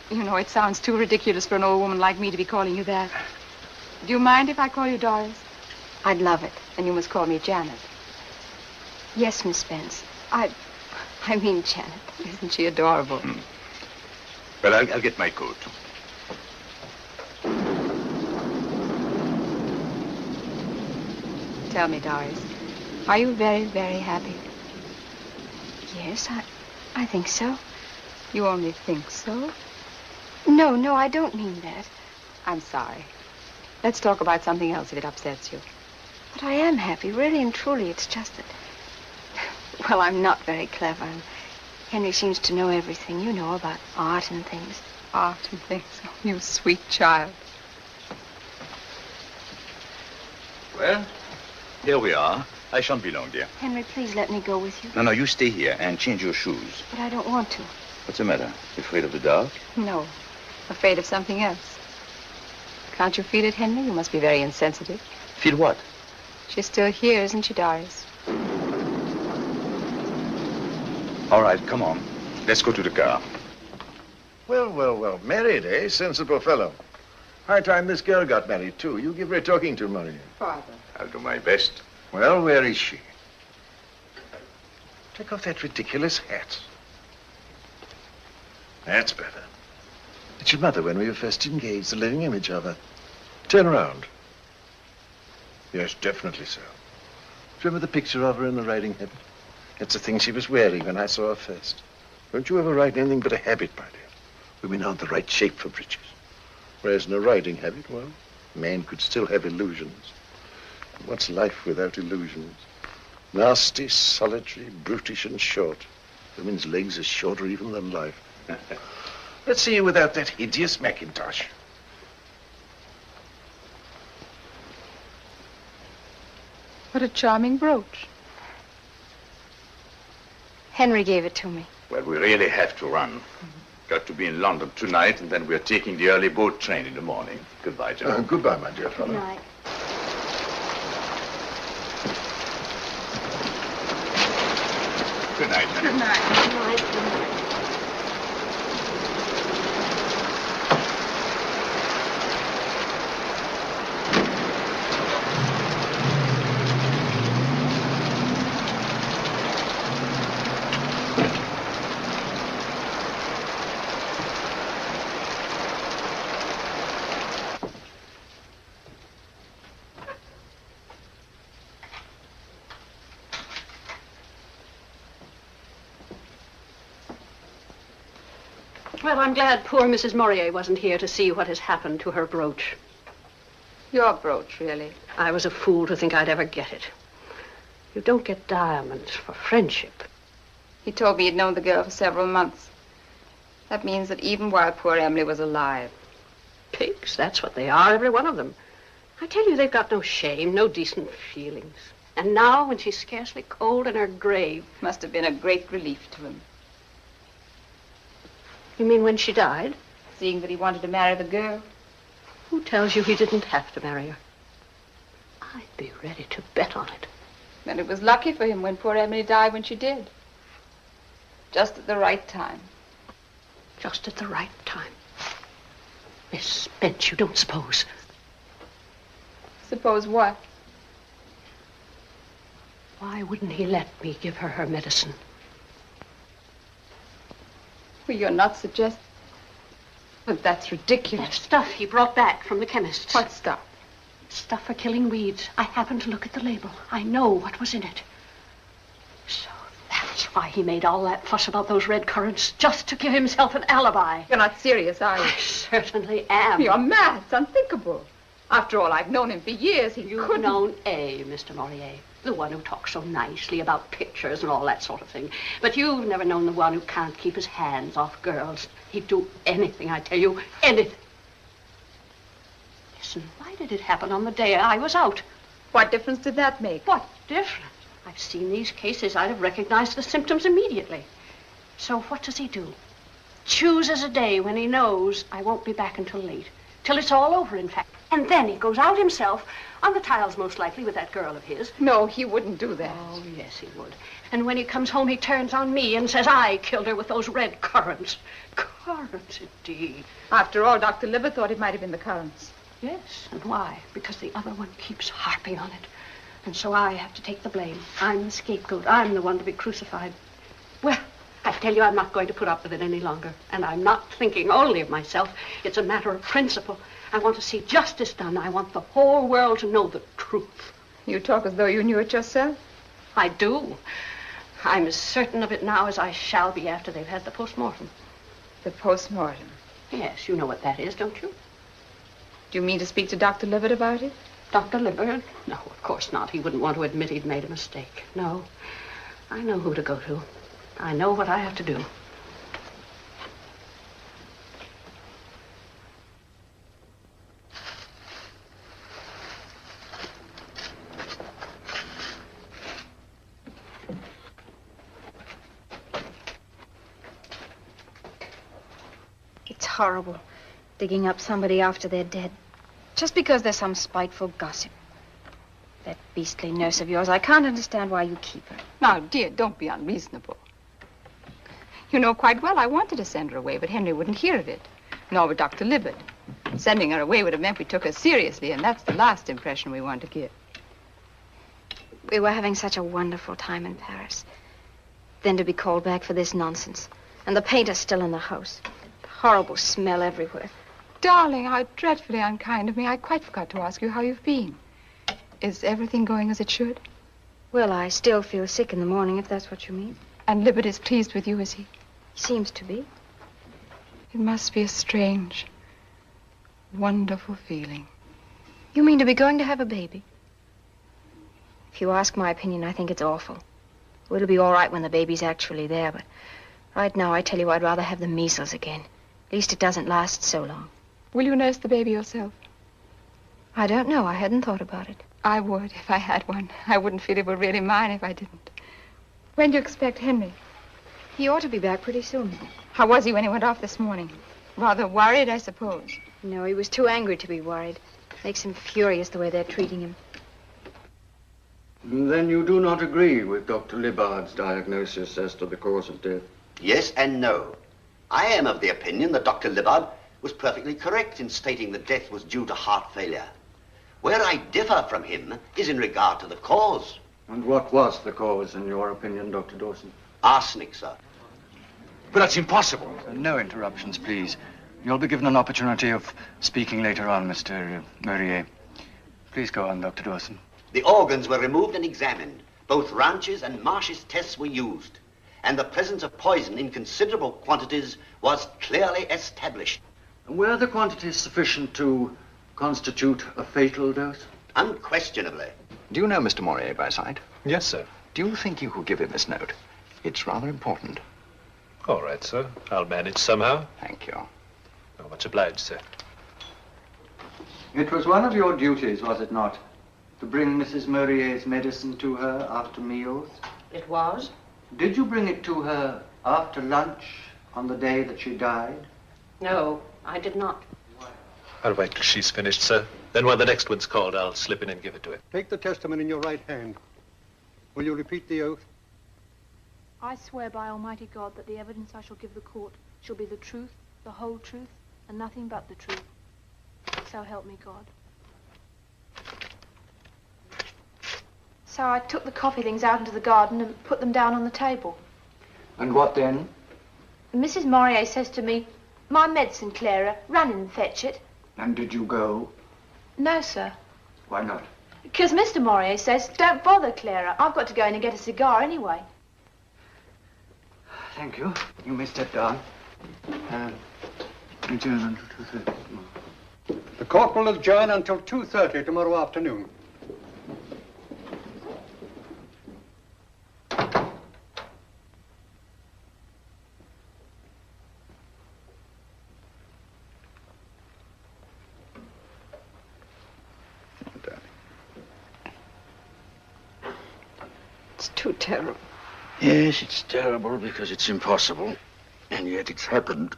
You know, it sounds too ridiculous for an old woman like me to be calling you that. Do you mind if I call you Doris? I'd love it. And you must call me Janet. Yes, Miss Spence. I mean Janet. Isn't she adorable? Well, I'll get my coat. Tell me, Doris, are you very, very happy? Yes, I think so. You only think so? No, I don't mean that. I'm sorry. Let's talk about something else if it upsets you. But I am happy, really and truly. It's just that, well, I'm not very clever. And Henry seems to know everything, you know, about art and things. Art and things. Oh, you sweet child. Well, here we are. I shan't be long, dear. Henry, please let me go with you. No, you stay here and change your shoes. But I don't want to. What's the matter? You afraid of the dark? No. Afraid of something else. Can't you feel it, Henry? You must be very insensitive. Feel what? She's still here, isn't she, Doris? All right, come on. Let's go to the car. Well. Married, eh? Sensible fellow. High time this girl got married, too. You give her a talking to, Maria. Father. I'll do my best. Well, where is she? Take off that ridiculous hat. That's better. It's your mother when we were first engaged, the living image of her. Turn around. Yes, definitely so. Remember the picture of her in the riding habit? That's the thing she was wearing when I saw her first. Don't you ever ride anything but a habit, my dear. Women aren't the right shape for breeches. Whereas in a riding habit, well, men could still have illusions. What's life without illusions? Nasty, solitary, brutish, and short. Women's legs are shorter even than life. Let's see you without that hideous mackintosh. What a charming brooch. Henry gave it to me. Well, we really have to run. Got to be in London tonight, and then we're taking the early boat train in the morning. Goodbye, Joe. Goodbye, my dear fellow. Good night. Good night, honey. Good night. Good night. Good night. Well, I'm glad poor Mrs. Morier wasn't here to see what has happened to her brooch. Your brooch, really? I was a fool to think I'd ever get it. You don't get diamonds for friendship. He told me he'd known the girl for several months. That means that even while poor Emily was alive. Pigs, that's what they are, every one of them. I tell you, they've got no shame, no decent feelings. And now, when she's scarcely cold in her grave... Must have been a great relief to him. You mean when she died? Seeing that he wanted to marry the girl. Who tells you he didn't have to marry her? I'd be ready to bet on it. And it was lucky for him when poor Emily died when she did. Just at the right time. Just at the right time. Miss Spence, you don't suppose. Suppose what? Why wouldn't he let me give her her medicine? Well, you're not suggesting... But that's ridiculous. That stuff he brought back from the chemist's. What stuff? Stuff for killing weeds. I happened to look at the label. I know what was in it. So that's why he made all that fuss about those red currants, just to give himself an alibi. You're not serious, are you? I certainly am. You're mad. It's unthinkable. After all, I've known him for years. You've known A, Mr. Morier. The one who talks so nicely about pictures and all that sort of thing. But you've never known the one who can't keep his hands off girls. He'd do anything, I tell you, anything. Listen, why did it happen on the day I was out? What difference did that make? What difference? I've seen these cases. I'd have recognized the symptoms immediately. So what does he do? Chooses a day when he knows I won't be back until late. Till it's all over, in fact. And then he goes out himself, on the tiles most likely, with that girl of his. No, he wouldn't do that. Oh, yes, he would. And when he comes home, he turns on me and says I killed her with those red currants. Currants, indeed. After all, Dr. Liver thought it might have been the currants. Yes, and why? Because the other one keeps harping on it. And so I have to take the blame. I'm the scapegoat. I'm the one to be crucified. Well, I tell you, I'm not going to put up with it any longer. And I'm not thinking only of myself. It's a matter of principle. I want to see justice done. I want the whole world to know the truth. You talk as though you knew it yourself. I do. I'm as certain of it now as I shall be after they've had the post-mortem. The post-mortem? Yes, you know what that is, don't you? Do you mean to speak to Dr. Libbert about it? Dr. Libbert? No, of course not. He wouldn't want to admit he'd made a mistake. No. I know who to go to. I know what I have to do. It's horrible, digging up somebody after they're dead. Just because there's some spiteful gossip. That beastly nurse of yours, I can't understand why you keep her. Now, dear, don't be unreasonable. You know quite well I wanted to send her away, but Henry wouldn't hear of it. Nor would Dr. Libbert. Sending her away would have meant we took her seriously, and that's the last impression we want to give. We were having such a wonderful time in Paris. Then to be called back for this nonsense. And the painter still in the house. The horrible smell everywhere. Darling, how dreadfully unkind of me. I quite forgot to ask you how you've been. Is everything going as it should? Well, I still feel sick in the morning, if that's what you mean. And Libbert is pleased with you, is he? He seems to be. It must be a strange, wonderful feeling. You mean to be going to have a baby? If you ask my opinion, I think it's awful. It'll be all right when the baby's actually there, but right now, I tell you, I'd rather have the measles again. At least it doesn't last so long. Will you nurse the baby yourself? I don't know. I hadn't thought about it. I would, if I had one. I wouldn't feel it were really mine if I didn't. When do you expect Henry? He ought to be back pretty soon. How was he when he went off this morning? Rather worried, I suppose. No, he was too angry to be worried. Makes him furious the way they're treating him. Then you do not agree with Dr. Libard's diagnosis as to the cause of death? Yes and no. I am of the opinion that Dr. Libard was perfectly correct in stating that death was due to heart failure. Where I differ from him is in regard to the cause. And what was the cause, in your opinion, Dr. Dawson? Arsenic, sir. But that's impossible. No interruptions, please. You'll be given an opportunity of speaking later on, Mr. Murrier. Please go on, Dr. Dawson. The organs were removed and examined. Both Ranch's and Marsh's tests were used. And the presence of poison in considerable quantities was clearly established. And were the quantities sufficient to constitute a fatal dose? Unquestionably. Do you know Mr. Morier by sight? Yes, sir. Do you think you could give him this note? It's rather important. All right, sir. I'll manage somehow. Thank you. Oh, much obliged, sir. It was one of your duties, was it not, to bring Mrs. Murrier's medicine to her after meals? It was. Did you bring it to her after lunch on the day that she died? No, I did not. I'll wait till she's finished, sir. Then when the next one's called, I'll slip in and give it to her. Take the testament in your right hand. Will you repeat the oath? I swear by Almighty God that the evidence I shall give the court shall be the truth, the whole truth, and nothing but the truth. So help me God. So I took the coffee things out into the garden and put them down on the table. And what then? And Mrs. Morier says to me, "My medicine, Clara, run and fetch it." And did you go? No, sir. Why not? Because Mr. Morier says, "Don't bother, Clara. I've got to go in and get a cigar anyway." Thank you. You may step down. Adjourn until 2:30. The court will adjourn until 2:30 tomorrow afternoon. It's too terrible. Yes, it's terrible because it's impossible. And yet it's happened.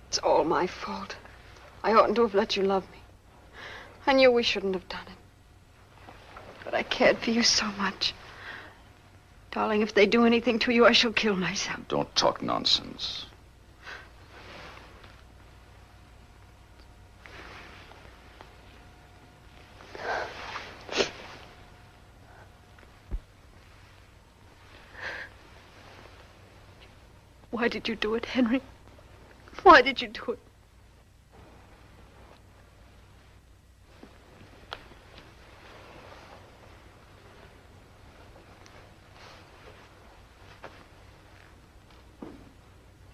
It's all my fault. I oughtn't to have let you love me. I knew we shouldn't have done it. But I cared for you so much. Darling, if they do anything to you, I shall kill myself. Don't talk nonsense. Why did you do it, Henry? Why did you do it?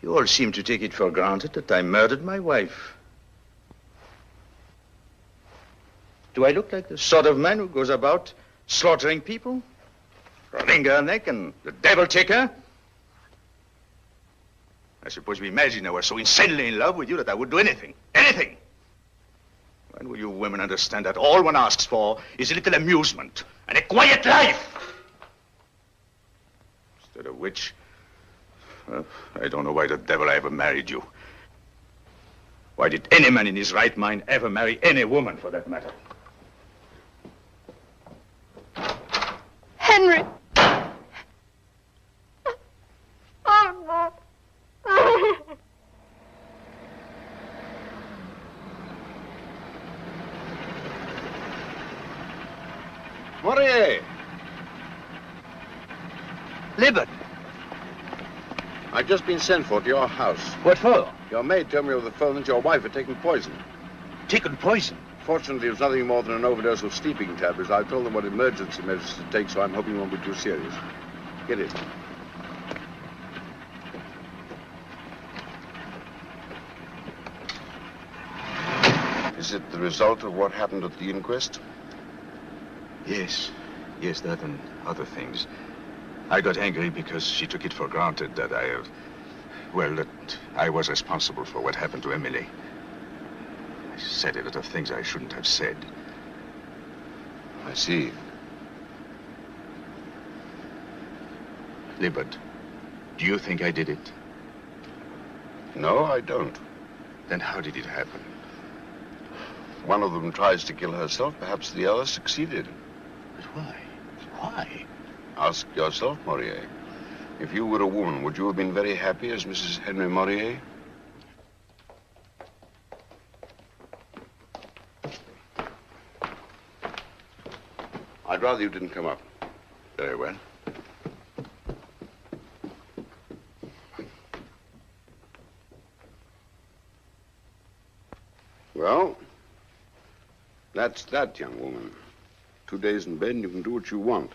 You all seem to take it for granted that I murdered my wife. Do I look like the sort of man who goes about slaughtering people? Wring her neck and the devil take her? I suppose you imagine I was so insanely in love with you that I would do anything. Anything! When will you women understand that all one asks for is a little amusement and a quiet life? Instead of which, well, I don't know why the devil I ever married you. Why did any man in his right mind ever marry any woman, for that matter? Henry! Oh, no. Morier! Libet! I've just been sent for to your house. What for? Your maid told me over the phone that your wife had taken poison. Taken poison? Fortunately, it was nothing more than an overdose of sleeping tablets. I've told them what emergency measures to take, so I'm hoping it won't be too serious. Get it. Is it the result of what happened at the inquest? Yes. Yes, that and other things. I got angry because she took it for granted that that I was responsible for what happened to Emily. I said a lot of things I shouldn't have said. I see. Libet, do you think I did it? No, I don't. Then how did it happen? One of them tries to kill herself. Perhaps the other succeeded. But why? Why? Ask yourself, Morier. If you were a woman, would you have been very happy as Mrs. Henry Morier? I'd rather you didn't come up. Very well. Well, that's that, young woman. 2 days in bed and you can do what you want.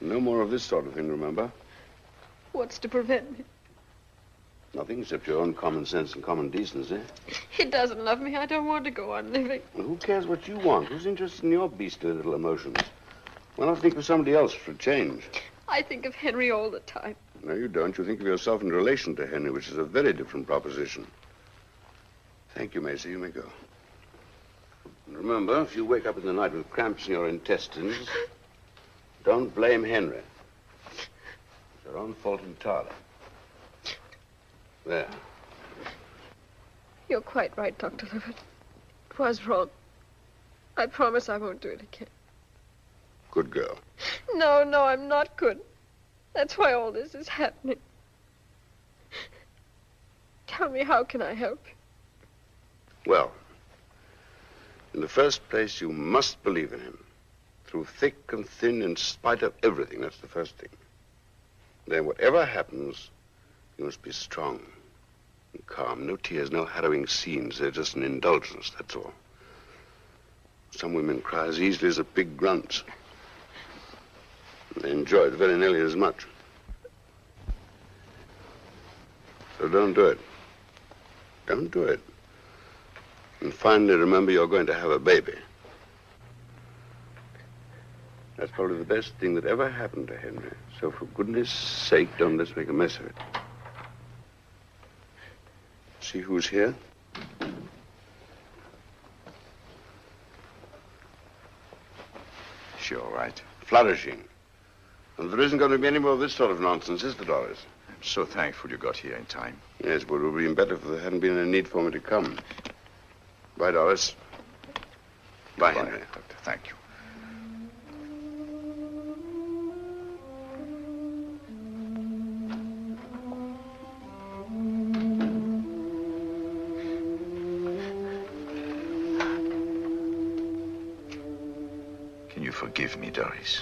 No more of this sort of thing, remember? What's to prevent me? Nothing except your own common sense and common decency. He doesn't love me. I don't want to go on living. Well, who cares what you want? Who's interested in your beastly little emotions? Why not think of somebody else for a change? I think of Henry all the time. No, you don't. You think of yourself in relation to Henry, which is a very different proposition. Thank you, Macy. You may go. And remember, if you wake up in the night with cramps in your intestines, don't blame Henry. It's your own fault entirely. There. You're quite right, Dr. Livett. It was wrong. I promise I won't do it again. Good girl. No, I'm not good. That's why all this is happening. Tell me, how can I help you? Well, in the first place, you must believe in him. Through thick and thin, in spite of everything. That's the first thing. Then whatever happens, you must be strong and calm. No tears, no harrowing scenes. They're just an indulgence, that's all. Some women cry as easily as a pig grunts. They enjoy it very nearly as much. So don't do it. Don't do it. And finally, remember you're going to have a baby. That's probably the best thing that ever happened to Henry. So for goodness sake, don't let's make a mess of it. See who's here? She all right? Flourishing. And there isn't going to be any more of this sort of nonsense, is there, Doris? I'm so thankful you got here in time. Yes, but it would have been better if there hadn't been any need for me to come. Bye, Doris. Bye, Henry. Doctor. Thank you. Can you forgive me, Doris?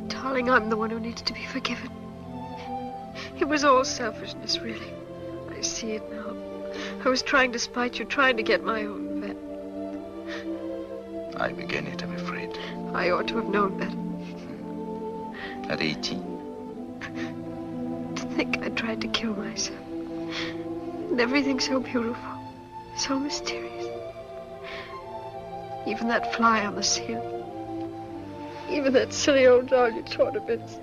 Darling, I'm the one who needs to be forgiven. It was all selfishness, really. I see it now. I was trying to spite you, trying to get my own vet. I began it, I'm afraid. I ought to have known better. At 18? To think I tried to kill myself. And everything's so beautiful, so mysterious. Even that fly on the ceiling. Even that silly old doll you tore to bits.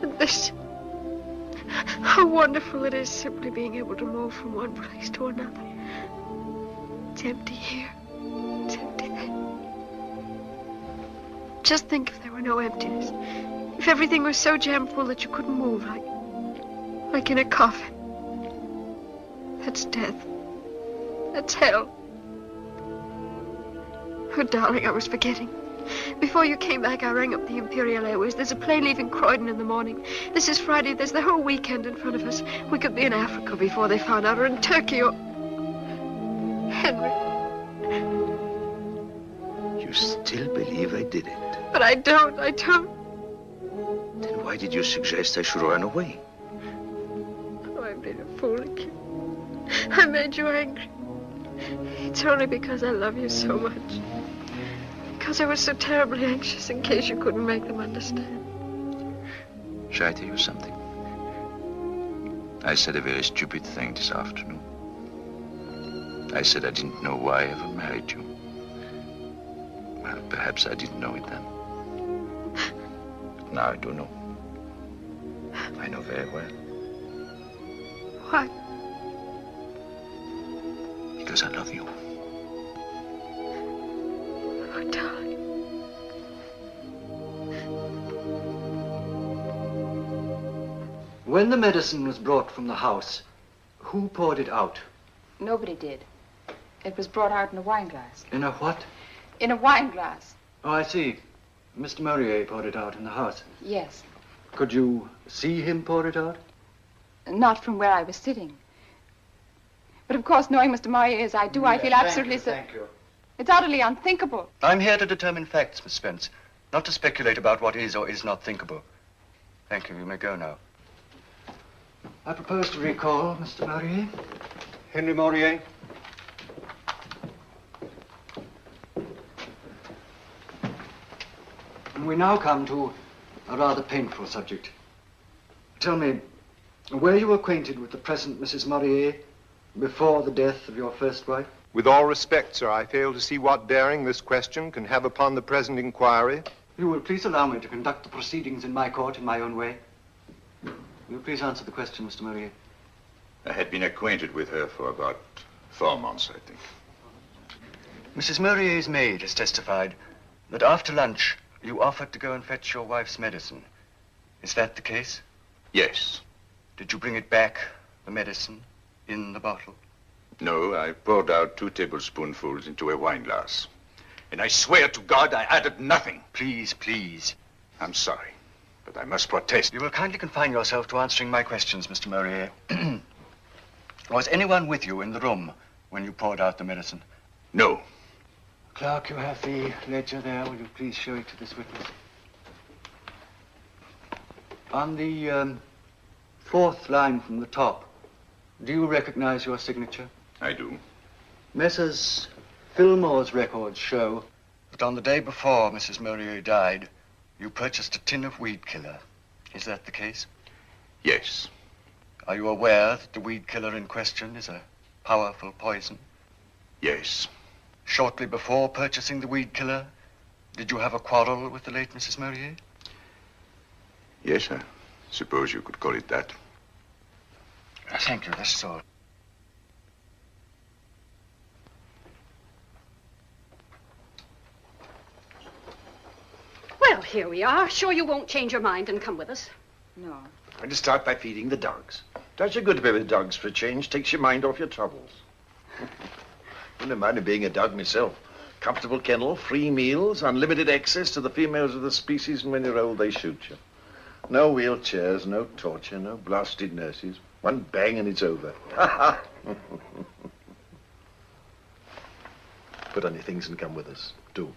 And this. How wonderful it is simply being able to move from one place to another. It's empty here. It's empty there. Just think if there were no emptiness. If everything was so jam full that you couldn't move, like in a coffin. That's death. That's hell. Oh, darling, I was forgetting. Before you came back, I rang up the Imperial Airways. There's a plane leaving Croydon in the morning. This is Friday. There's the whole weekend in front of us. We could be in Africa before they found out, or in Turkey, or... Henry. You still believe I did it? But I don't. Then why did you suggest I should run away? Oh, I've been a fool again. I made you angry. It's only because I love you so much. Because I was so terribly anxious in case you couldn't make them understand. Shall I tell you something? I said a very stupid thing this afternoon. I said I didn't know why I ever married you. Well, perhaps I didn't know it then. But now I do know. I know very well. Why? Because I love you. Oh, darling. When the medicine was brought from the house, who poured it out? Nobody did. It was brought out in a wine glass. In a what? In a wine glass. Oh, I see. Mr. Murrier poured it out in the house. Yes. Could you see him pour it out? Not from where I was sitting. But of course, knowing Mr. Murrier as I do, I feel absolutely Thank you. It's utterly unthinkable. I'm here to determine facts, Miss Spence, not to speculate about what is or is not thinkable. Thank you. You may go now. I propose to recall Mr. Murrier. Henry Morier. And we now come to a rather painful subject. Tell me, were you acquainted with the present Mrs. Murrier before the death of your first wife? With all respect, sir, I fail to see what bearing this question can have upon the present inquiry. You will please allow me to conduct the proceedings in my court in my own way. Will you please answer the question, Mr. Murrier? I had been acquainted with her for about 4 months, I think. Mrs. Murrier's maid has testified that after lunch you offered to go and fetch your wife's medicine. Is that the case? Yes. Did you bring it back, the medicine, in the bottle? No, I poured out 2 tablespoonfuls into a wine glass. And I swear to God I added nothing. Please, please. I'm sorry, but I must protest. You will kindly confine yourself to answering my questions, Mr. Murrier. Was anyone with you in the room when you poured out the medicine? No. Clerk, you have the ledger there. Will you please show it to this witness? On the 4th line from the top, do you recognize your signature? I do. Messrs. Fillmore's records show that on the day before Mrs. Murrier died, you purchased a tin of weed killer. Is that the case? Yes. Are you aware that the weed killer in question is a powerful poison? Yes. Shortly before purchasing the weed killer, did you have a quarrel with the late Mrs. Murrier? Yes, I suppose you could call it that. Thank you, that's all. Well, here we are. Sure you won't change your mind and come with us? No. I'm going to start by feeding the dogs. Does you good to be with dogs for a change. Takes your mind off your troubles. Wouldn't mind being a dog myself. Comfortable kennel, free meals, unlimited access to the females of the species, and when you're old, they shoot you. No wheelchairs, no torture, no blasted nurses. One bang and it's over. Put on your things and come with us. Do.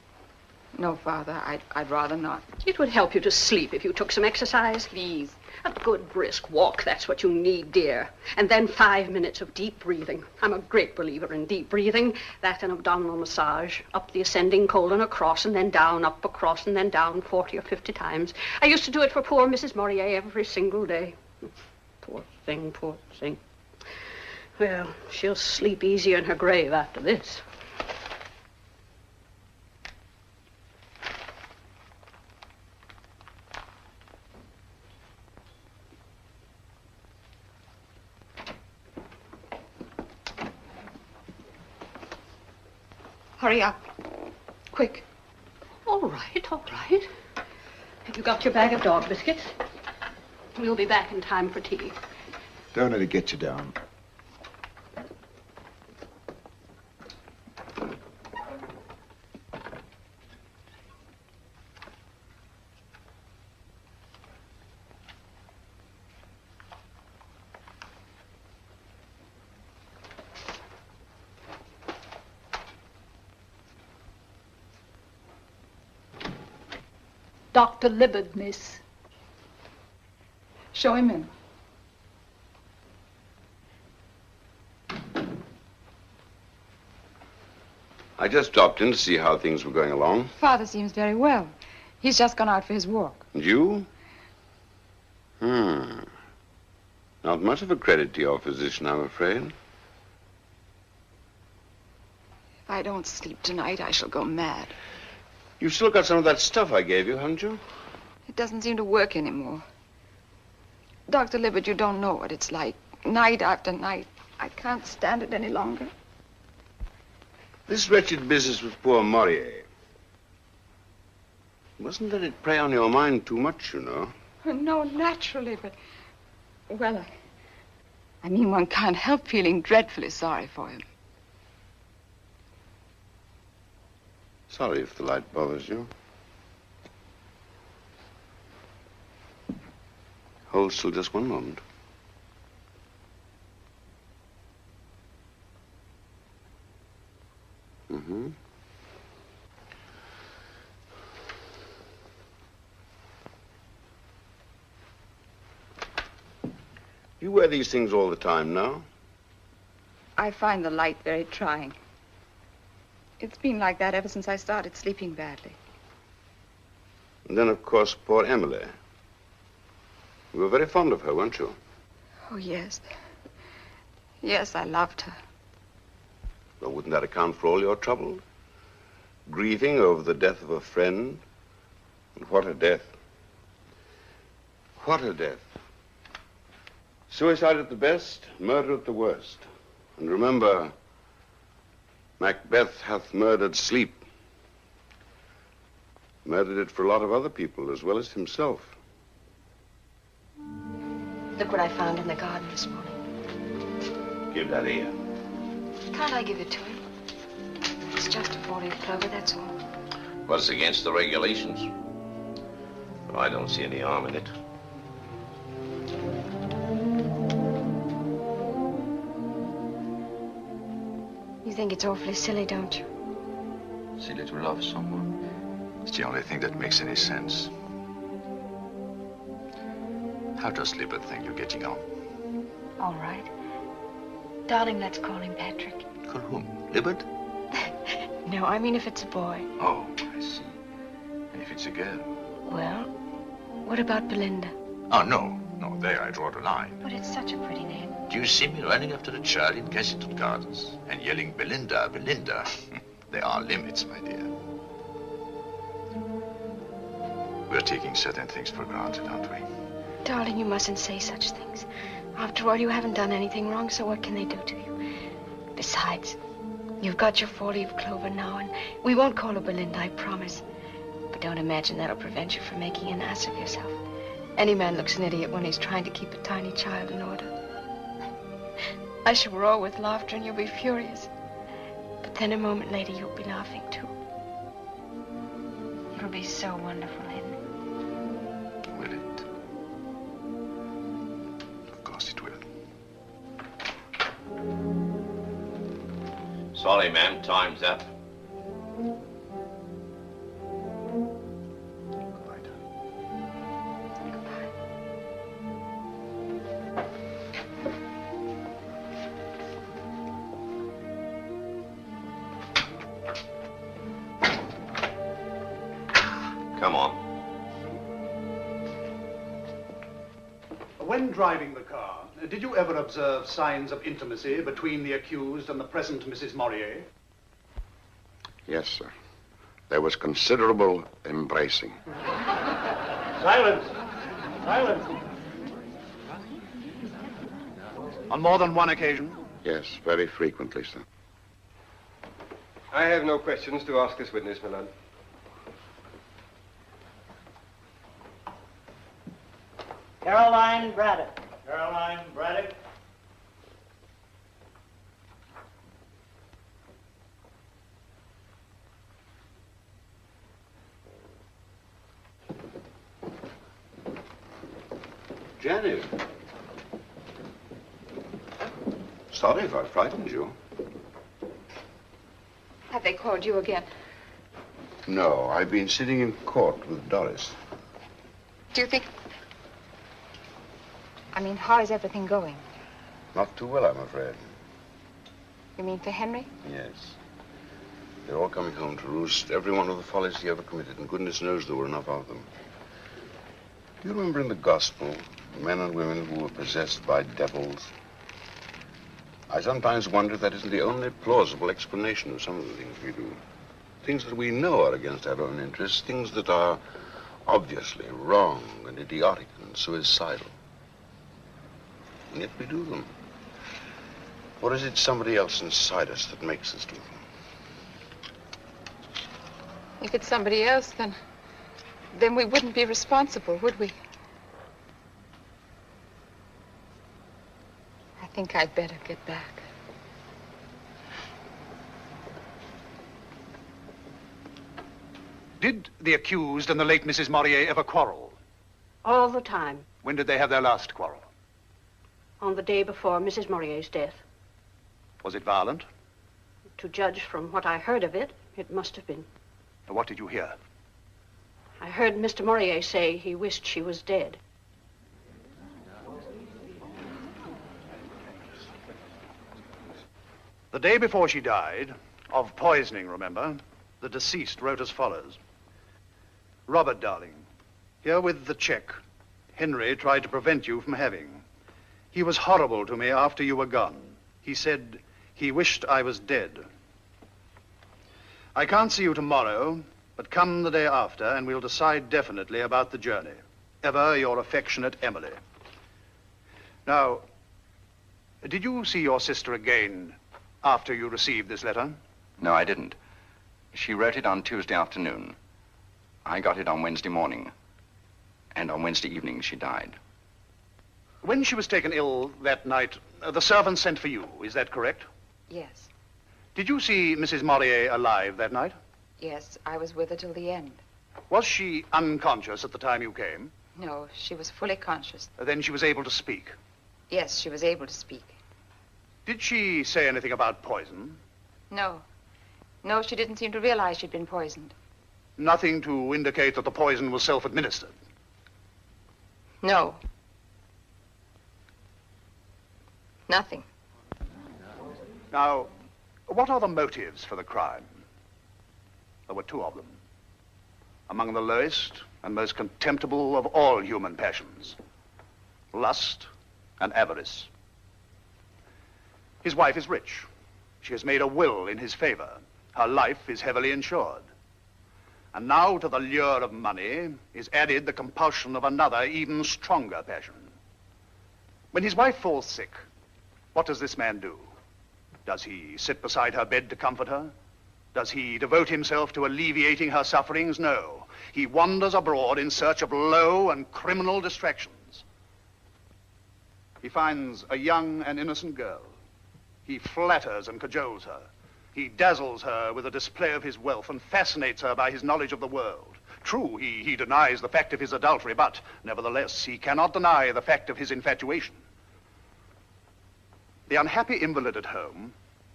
No, Father, I'd rather not. It would help you to sleep if you took some exercise. Please. A good brisk walk, that's what you need, dear. And then 5 minutes of deep breathing. I'm a great believer in deep breathing. That and abdominal massage. Up the ascending colon across and then down, up across and then down 40 or 50 times. I used to do it for poor Mrs. Murrier every single day. Poor thing, poor thing. Well, she'll sleep easier in her grave after this. Hurry up. Quick. All right, all right. Have you got your bag of dog biscuits? We'll be back in time for tea. Don't let it get you down. Dr. Libbard, miss. Show him in. I just dropped in to see how things were going along. Father seems very well. He's just gone out for his walk. And you? Not much of a credit to your physician, I'm afraid. If I don't sleep tonight, I shall go mad. You've still got some of that stuff I gave you, haven't you? It doesn't seem to work anymore. Dr. Libbard, you don't know what it's like. Night after night. I can't stand it any longer. This wretched business with poor Maurier. Mustn't let it prey on your mind too much, you know. No, naturally, but... Well, I mean, one can't help feeling dreadfully sorry for him. Sorry if the light bothers you. Hold still just one moment. Mm-hmm. You wear these things all the time now? I find the light very trying. It's been like that ever since I started sleeping badly. And then, of course, poor Emily. You were very fond of her, weren't you? Oh, yes. Yes, I loved her. Well, wouldn't that account for all your trouble? Grieving over the death of a friend. And what a death. What a death. Suicide at the best, murder at the worst. And remember, Macbeth hath murdered sleep. Murdered it for a lot of other people as well as himself. Look what I found in the garden this morning. Give that here. Can't I give it to him? It's just a 4-leaf clover, that's all. Well, it's against the regulations. But I don't see any harm in it. You think it's awfully silly, don't you? Silly to love someone. It's the only thing that makes any sense. How does Libbard think you're getting on? All right. Darling, let's call him Patrick. Call whom? Libbard? No, I mean if it's a boy. Oh, I see. And if it's a girl? Well, what about Belinda? Oh, no. No, there I draw the line. But it's such a pretty name. Do you see me running after the child in Kensington Gardens and yelling, Belinda, Belinda? There are limits, my dear. We're taking certain things for granted, aren't we? Darling, you mustn't say such things. After all, you haven't done anything wrong, so what can they do to you? Besides, you've got your 4-leaf clover now, and we won't call her Belinda, I promise. But don't imagine that'll prevent you from making an ass of yourself. Any man looks an idiot when he's trying to keep a tiny child in order. I shall roar with laughter and you'll be furious. But then a moment later, you'll be laughing too. It'll be so wonderful, Henry. Will it? Of course it will. Sorry, ma'am. Time's up. Come on. When driving the car, Did you ever observe signs of intimacy between the accused and the present Mrs. Morier? Yes, sir. There was considerable embracing. Silence! Silence! On more than one occasion? Yes, very frequently, sir. I have no questions to ask this witness, my lord. Caroline Braddock. Caroline Braddock. Janet. Sorry if I frightened you. Have they called you again? No, I've been sitting in court with Doris. Do you think... I mean, how is everything going? Not too well, I'm afraid. You mean for Henry? Yes. They're all coming home to roost, every one of the follies he ever committed, and goodness knows there were enough of them. Do you remember in the gospel, men and women who were possessed by devils? I sometimes wonder if that isn't the only plausible explanation of some of the things we do. Things that we know are against our own interests, things that are obviously wrong and idiotic and suicidal. And yet we do them. Or is it somebody else inside us that makes us do them? If it's somebody else, then we wouldn't be responsible, would we? I think I'd better get back. Did the accused and the late Mrs. Morier ever quarrel? All the time. When did they have their last quarrel? On the day before Mrs. Morier's death. Was it violent? To judge from what I heard of it, it must have been. What did you hear? I heard Mr. Morier say he wished she was dead. The day before she died, of poisoning, remember, the deceased wrote as follows. Robert, darling, herewith the check Henry tried to prevent you from having. He was horrible to me after you were gone. He said he wished I was dead. I can't see you tomorrow, but come the day after and we'll decide definitely about the journey. Ever your affectionate Emily. Now, did you see your sister again after you received this letter? No, I didn't. She wrote it on Tuesday afternoon. I got it on Wednesday morning. And on Wednesday evening, she died. When she was taken ill that night, the servant sent for you, is that correct? Yes. Did you see Mrs. Morier alive that night? Yes, I was with her till the end. Was she unconscious at the time you came? No, she was fully conscious. Then she was able to speak? Yes, she was able to speak. Did she say anything about poison? No. No, she didn't seem to realize she'd been poisoned. Nothing to indicate that the poison was self-administered? No. Nothing. Now, what are the motives for the crime? There were two of them. Among the lowest and most contemptible of all human passions. Lust and avarice. His wife is rich. She has made a will in his favor. Her life is heavily insured. And now to the lure of money is added the compulsion of another, even stronger passion. When his wife falls sick, what does this man do? Does he sit beside her bed to comfort her? Does he devote himself to alleviating her sufferings? No. He wanders abroad in search of low and criminal distractions. He finds a young and innocent girl. He flatters and cajoles her. He dazzles her with the display of his wealth and fascinates her by his knowledge of the world. True, he denies the fact of his adultery, but nevertheless, he cannot deny the fact of his infatuation. The unhappy invalid at home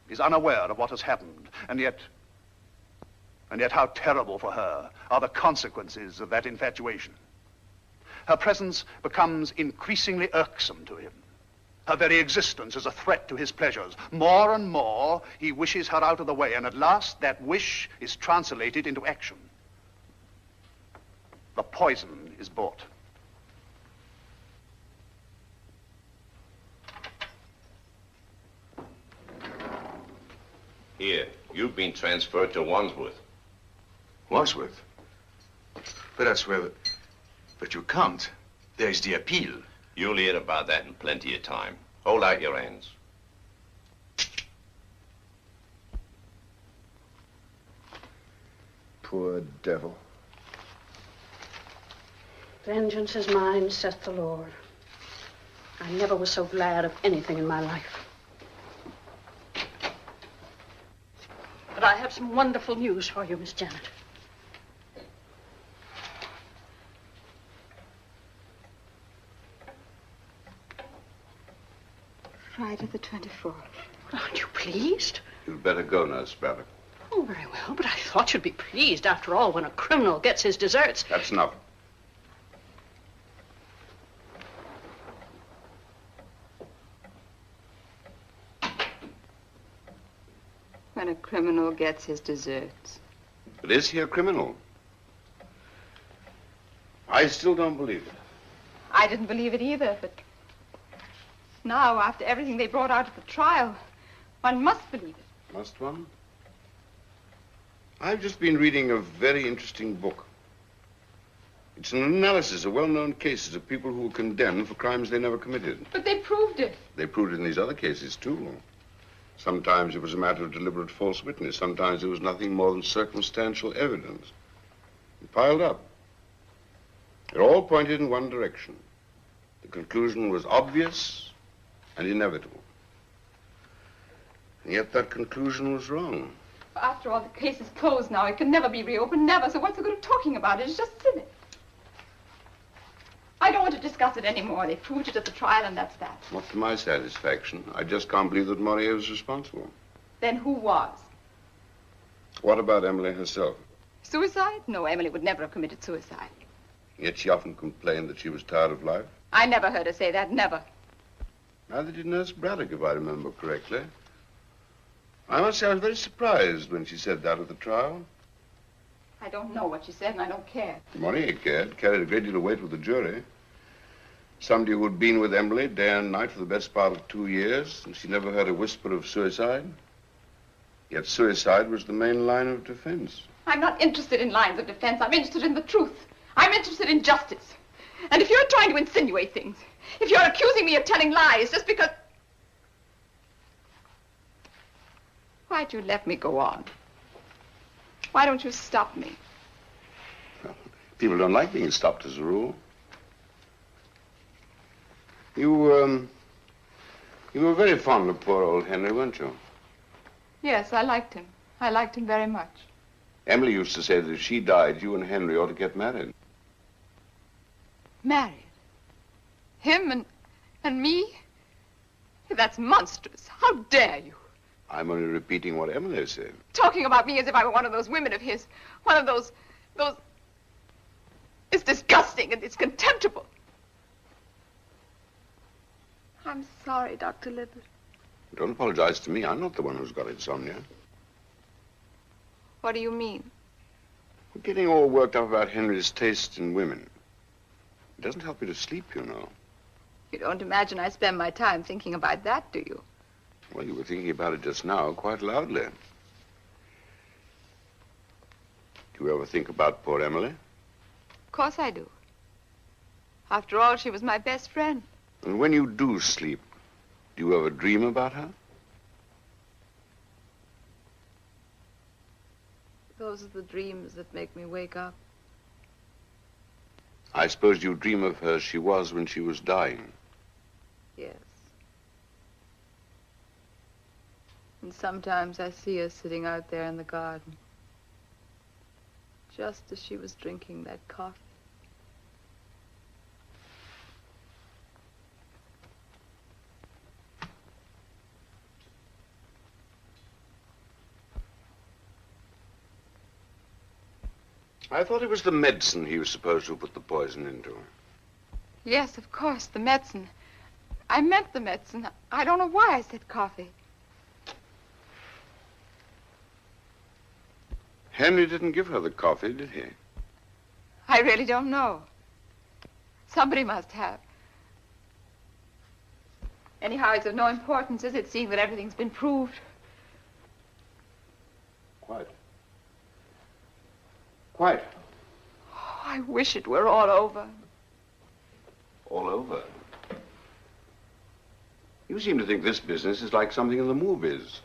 is unaware of what has happened, and yet how terrible for her are the consequences of that infatuation. Her presence becomes increasingly irksome to him. Her very existence is a threat to his pleasures. More and more, he wishes her out of the way, and at last that wish is translated into action. The poison is bought. Here, you've been transferred to Wandsworth. Wandsworth? But that's where... But you can't. There's the appeal. You'll hear about that in plenty of time. Hold out your hands. Poor devil. Vengeance is mine, saith the Lord. I never was so glad of anything in my life. But I have some wonderful news for you, Miss Janet. Friday the 24th. Aren't you pleased? You'd better go, Nurse Braddock. Oh, very well, but I thought you'd be pleased, after all, when a criminal gets his deserts. That's enough. When a criminal gets his deserts. But is he a criminal? I still don't believe it. I didn't believe it either, but now, after everything they brought out at the trial, one must believe it. Must one? I've just been reading a very interesting book. It's an analysis of well-known cases of people who were condemned for crimes they never committed. But they proved it. They proved it in these other cases, too. Sometimes it was a matter of deliberate false witness. Sometimes it was nothing more than circumstantial evidence. It piled up. It all pointed in one direction. The conclusion was obvious and inevitable. And yet that conclusion was wrong. After all, the case is closed now. It can never be reopened, never. So what's the good of talking about it? It's just silly. I don't want to discuss it anymore. They proved it at the trial, and that's that. Not to my satisfaction. I just can't believe that Maurier was responsible. Then who was? What about Emily herself? Suicide? No, Emily would never have committed suicide. Yet she often complained that she was tired of life. I never heard her say that, never. Neither did Nurse Braddock, if I remember correctly. I must say I was very surprised when she said that at the trial. I don't know what she said, and I don't care. Maurier cared, carried a great deal of weight with the jury. Somebody who had been with Emily day and night for the best part of 2 years, and she never heard a whisper of suicide. Yet suicide was the main line of defense. I'm not interested in lines of defense. I'm interested in the truth. I'm interested in justice. And if you're trying to insinuate things, if you're accusing me of telling lies just because... Why'd you let me go on? Why don't you stop me? Well, people don't like being stopped as a rule. You were very fond of poor old Henry, weren't you? Yes, I liked him. I liked him very much. Emily used to say that if she died, you and Henry ought to get married. Married? Him and me? That's monstrous. How dare you? I'm only repeating what Emily said. Talking about me as if I were one of those women of his. One of those... It's disgusting and it's contemptible. I'm sorry, Dr. Libbard. Don't apologize to me. I'm not the one who's got insomnia. What do you mean? We're getting all worked up about Henry's taste in women. It doesn't help you to sleep, you know. You don't imagine I spend my time thinking about that, do you? Well, you were thinking about it just now, quite loudly. Do you ever think about poor Emily? Of course I do. After all, she was my best friend. And when you do sleep, do you ever dream about her? Those are the dreams that make me wake up. I suppose you dream of her as she was when she was dying. Yes. And sometimes I see her sitting out there in the garden, just as she was drinking that coffee. I thought it was the medicine he was supposed to have put the poison into. Yes, of course, the medicine. I meant the medicine. I don't know why I said coffee. Henry didn't give her the coffee, did he? I really don't know. Somebody must have. Anyhow, it's of no importance, is it, seeing that everything's been proved? Quiet. Quiet. Oh, I wish it were all over. All over. You seem to think this business is like something in the movies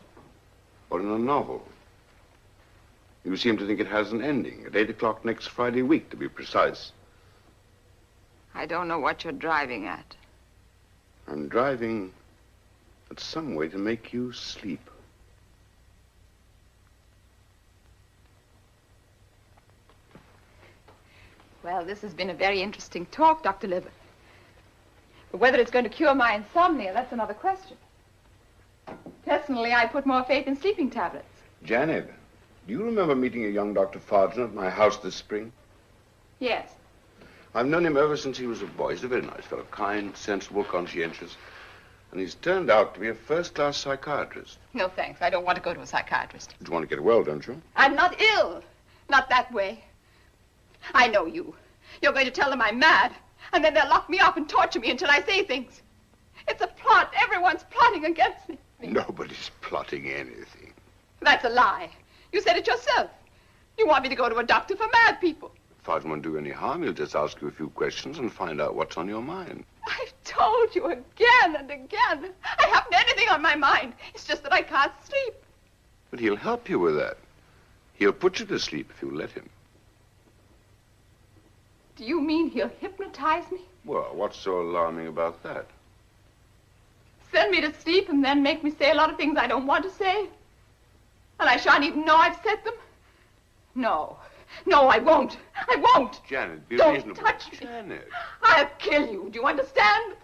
or in a novel. You seem to think it has an ending at 8 o'clock next Friday week, to be precise. I don't know what you're driving at. I'm driving at some way to make you sleep. Well, this has been a very interesting talk, Dr. Libby. But whether it's going to cure my insomnia, that's another question. Personally, I put more faith in sleeping tablets. Janet, do you remember meeting a young Dr. Fargen at my house this spring? Yes. I've known him ever since he was a boy. He's a very nice fellow, kind, sensible, conscientious. And he's turned out to be a first-class psychiatrist. No, thanks. I don't want to go to a psychiatrist. You want to get well, don't you? I'm not ill. Not that way. I know you. You're going to tell them I'm mad, and then they'll lock me up and torture me until I say things. It's a plot. Everyone's plotting against me. Nobody's plotting anything. That's a lie. You said it yourself. You want me to go to a doctor for mad people. Fargen won't do any harm. He'll just ask you a few questions and find out what's on your mind. I've told you again and again. I haven't anything on my mind. It's just that I can't sleep. But he'll help you with that. He'll put you to sleep if you let him. Do you mean he'll hypnotize me? Well, what's so alarming about that? Send me to sleep and then make me say a lot of things I don't want to say? And I shan't even know I've said them? No. No, I won't. I won't. Janet, be Don't reasonable. touch me. Janet. I'll kill you. Do you understand?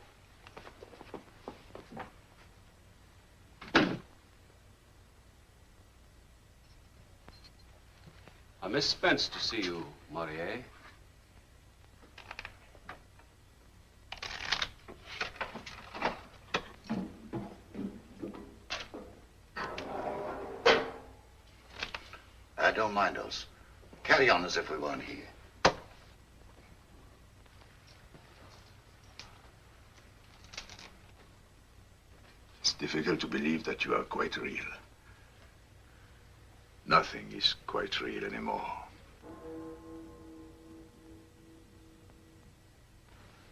Miss Spence to see you, Maurier. I don't mind us. Carry on as if we weren't here. It's difficult to believe that you are quite real. Nothing is quite real anymore.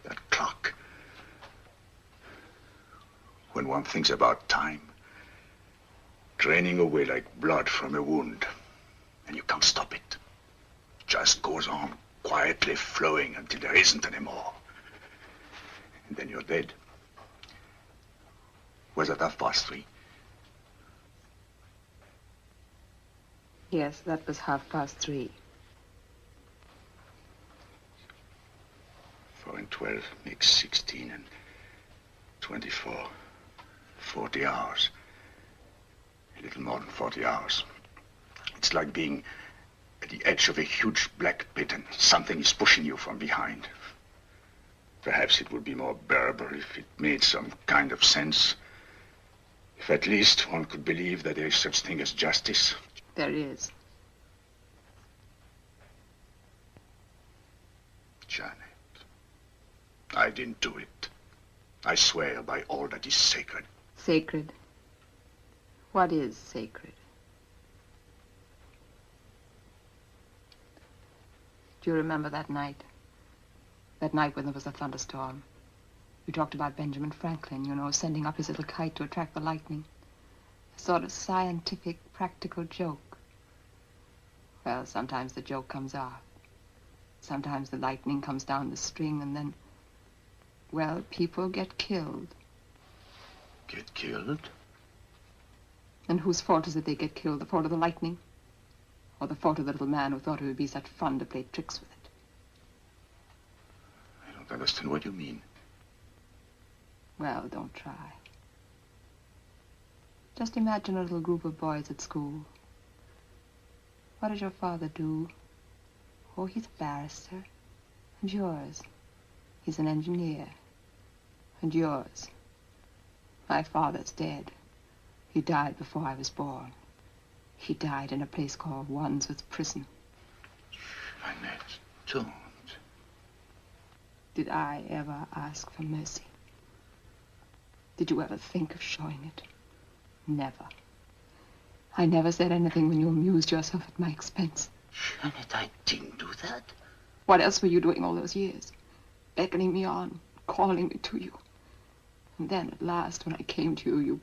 That clock. When one thinks about time, draining away like blood from a wound, and you can't stop it. It just goes on quietly flowing until there isn't anymore. And then you're dead. Was it 3:30? Yes, that was 3:30. 4 and 12 makes 16 and 24. 40 hours. A little more than 40 hours. It's like being at the edge of a huge black pit and something is pushing you from behind. Perhaps it would be more bearable if it made some kind of sense. If at least one could believe that there is such thing as justice. There is. Janet, I didn't do it. I swear by all that is sacred. Sacred? What is sacred? Do you remember that night? That night when there was a thunderstorm. You talked about Benjamin Franklin, you know, sending up his little kite to attract the lightning. A sort of scientific, practical joke. Well, sometimes the joke comes off. Sometimes the lightning comes down the string and then, well, people get killed. Get killed? And whose fault is it they get killed? The fault of the lightning? Or the fault of the little man who thought it would be such fun to play tricks with it? I don't understand what you mean. Well, don't try. Just imagine a little group of boys at school. What does your father do? Oh, he's a barrister. And yours? He's an engineer. And yours? My father's dead. He died before I was born. He died in a place called Wandsworth Prison. Annette, don't. Did I ever ask for mercy? Did you ever think of showing it? Never. I never said anything when you amused yourself at my expense. Janet, I didn't do that. What else were you doing all those years? Beckoning me on, calling me to you. And then at last, when I came to you,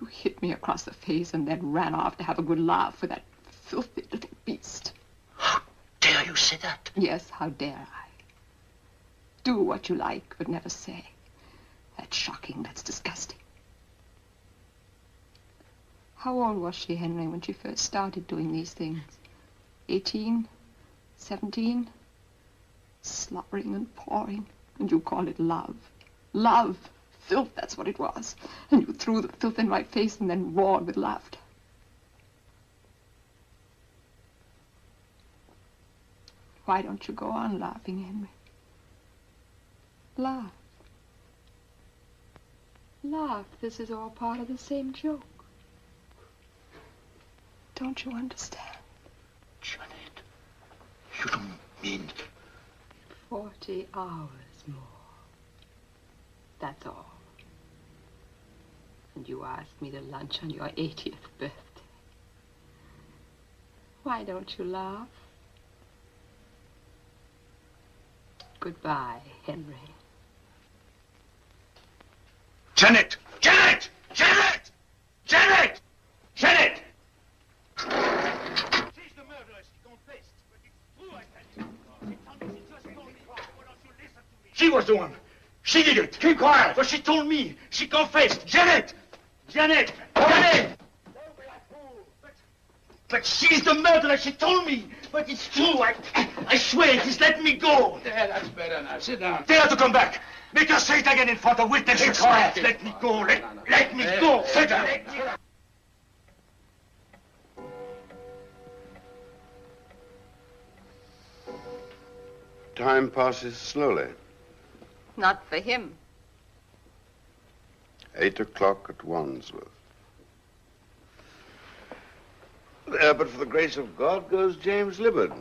you hit me across the face and then ran off to have a good laugh with that filthy little beast. How dare you say that? Yes, how dare I? Do what you like, but never say. That's shocking, that's disgusting. How old was she, Henry, when she first started doing these things? 18? 17? Slobbering and pouring, and you call it love. Love! Filth, that's what it was. And you threw the filth in my face and then roared with laughter. Why don't you go on laughing, Henry? Laugh. Laugh. This is all part of the same joke. Don't you understand? Janet, you don't mean... 40 hours more. That's all. And you asked me to lunch on your 80th birthday. Why don't you laugh? Goodbye, Henry. Janet! Janet! Janet! Janet! Janet! She's the murderer. She confessed. But it's true, I tell you. She told me she just told me. Why don't you listen to me? She was the one. She did it. Keep quiet. But she told me. She confessed. Janet! Janet! Janet! But she's the murderer. She told me. But it's true. I swear. Just let me go. There, that's better now. Sit down. Tell her to come back. Make her say it again in front of witnesses. Keep quiet. Let me go. Let me go. Sit down. Time passes slowly. Not for him. 8 o'clock at Wandsworth. There, but for the grace of God, goes James Libbard.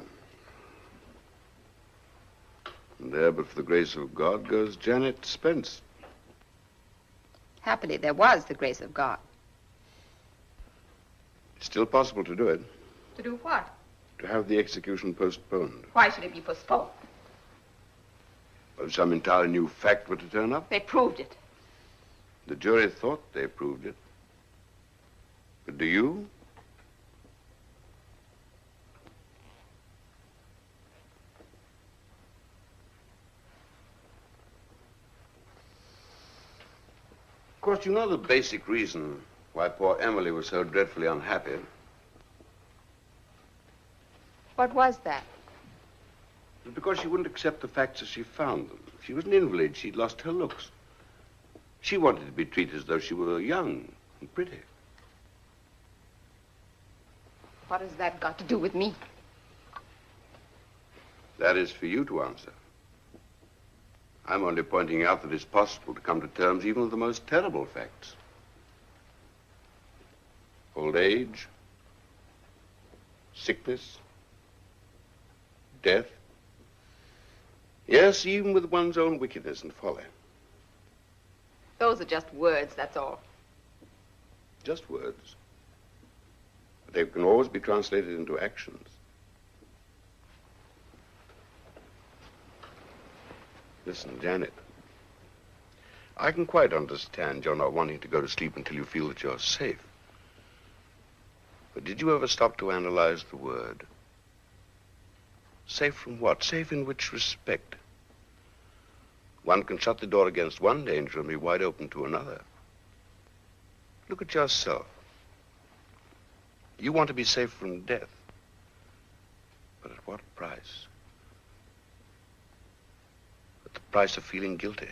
And there, but for the grace of God, goes Janet Spence. Happily, there was the grace of God. It's still possible to do it, To do what? to have the execution postponed. Why should it be postponed? If some entirely new fact were to turn up, They proved it. the jury thought they proved it. But do you? Of course, you know the basic reason why poor Emily was so dreadfully unhappy. What was that? It was because she wouldn't accept the facts as she found them. She was an invalid. She'd lost her looks. She wanted to be treated as though she were young and pretty. What has that got to do with me? That is for you to answer. I'm only pointing out that it's possible to come to terms even with the most terrible facts. Old age, sickness, death. Yes, even with one's own wickedness and folly. Those are just words, that's all. Just words. But they can always be translated into actions. Listen, Janet. I can quite understand you're not wanting to go to sleep until you feel that you're safe. But did you ever stop to analyze the word? Safe from what? Safe in which respect? One can shut the door against one danger and be wide open to another. Look at yourself. You want to be safe from death. But at what price? At the price of feeling guilty.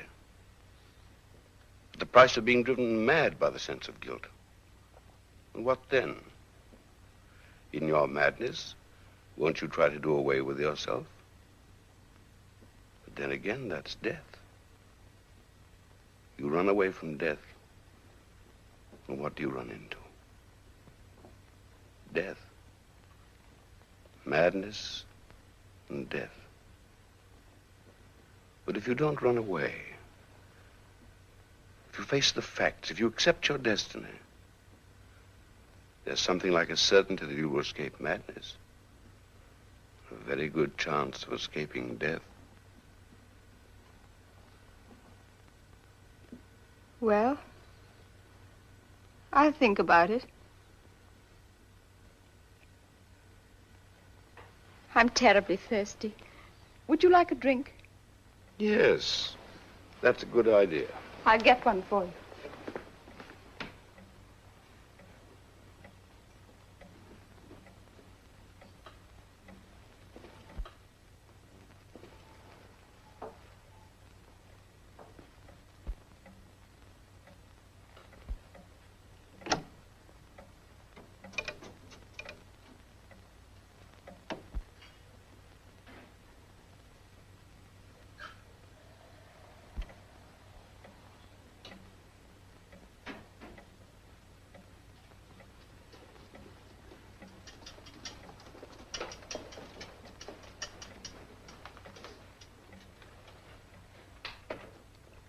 At the price of being driven mad by the sense of guilt. And what then? In your madness, won't you try to do away with yourself? But then again, that's death. You run away from death. And what do you run into? Death. Madness and death. But if you don't run away, if you face the facts, if you accept your destiny, There's something like a certainty that you will escape madness. A very good chance of escaping death. Well, I'll think about it. I'm terribly thirsty. Would you like a drink? Yes, that's a good idea. I'll get one for you.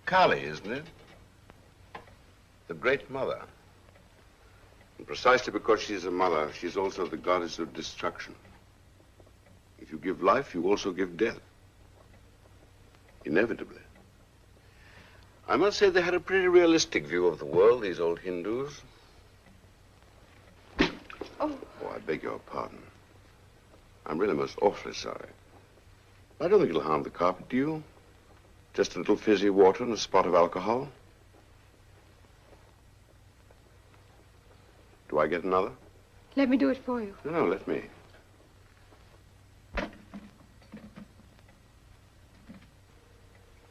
Kali, isn't it? The great mother. And precisely because she's a mother, she's also the goddess of destruction. If you give life, you also give death. Inevitably. I must say they had a pretty realistic view of the world, these old Hindus. Oh, I beg your pardon. I'm really most awfully sorry. I don't think it'll harm the carpet, do you? Just a little fizzy water and a spot of alcohol. Do I get another? Let me do it for you. No, let me.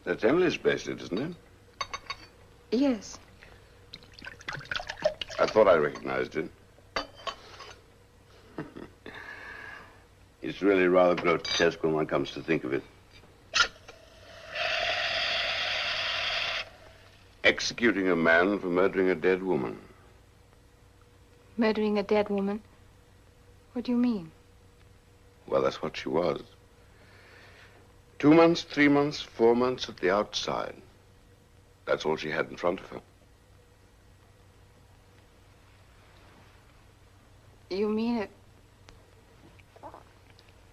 That's Emily's bracelet, isn't it? Yes. I thought I recognized it. It's really rather grotesque when one comes to think of it. Executing a man for murdering a dead woman. Murdering a dead woman? What do you mean? Well, that's what she was. 2 months, 3 months, 4 months at the outside. That's all she had in front of her. You mean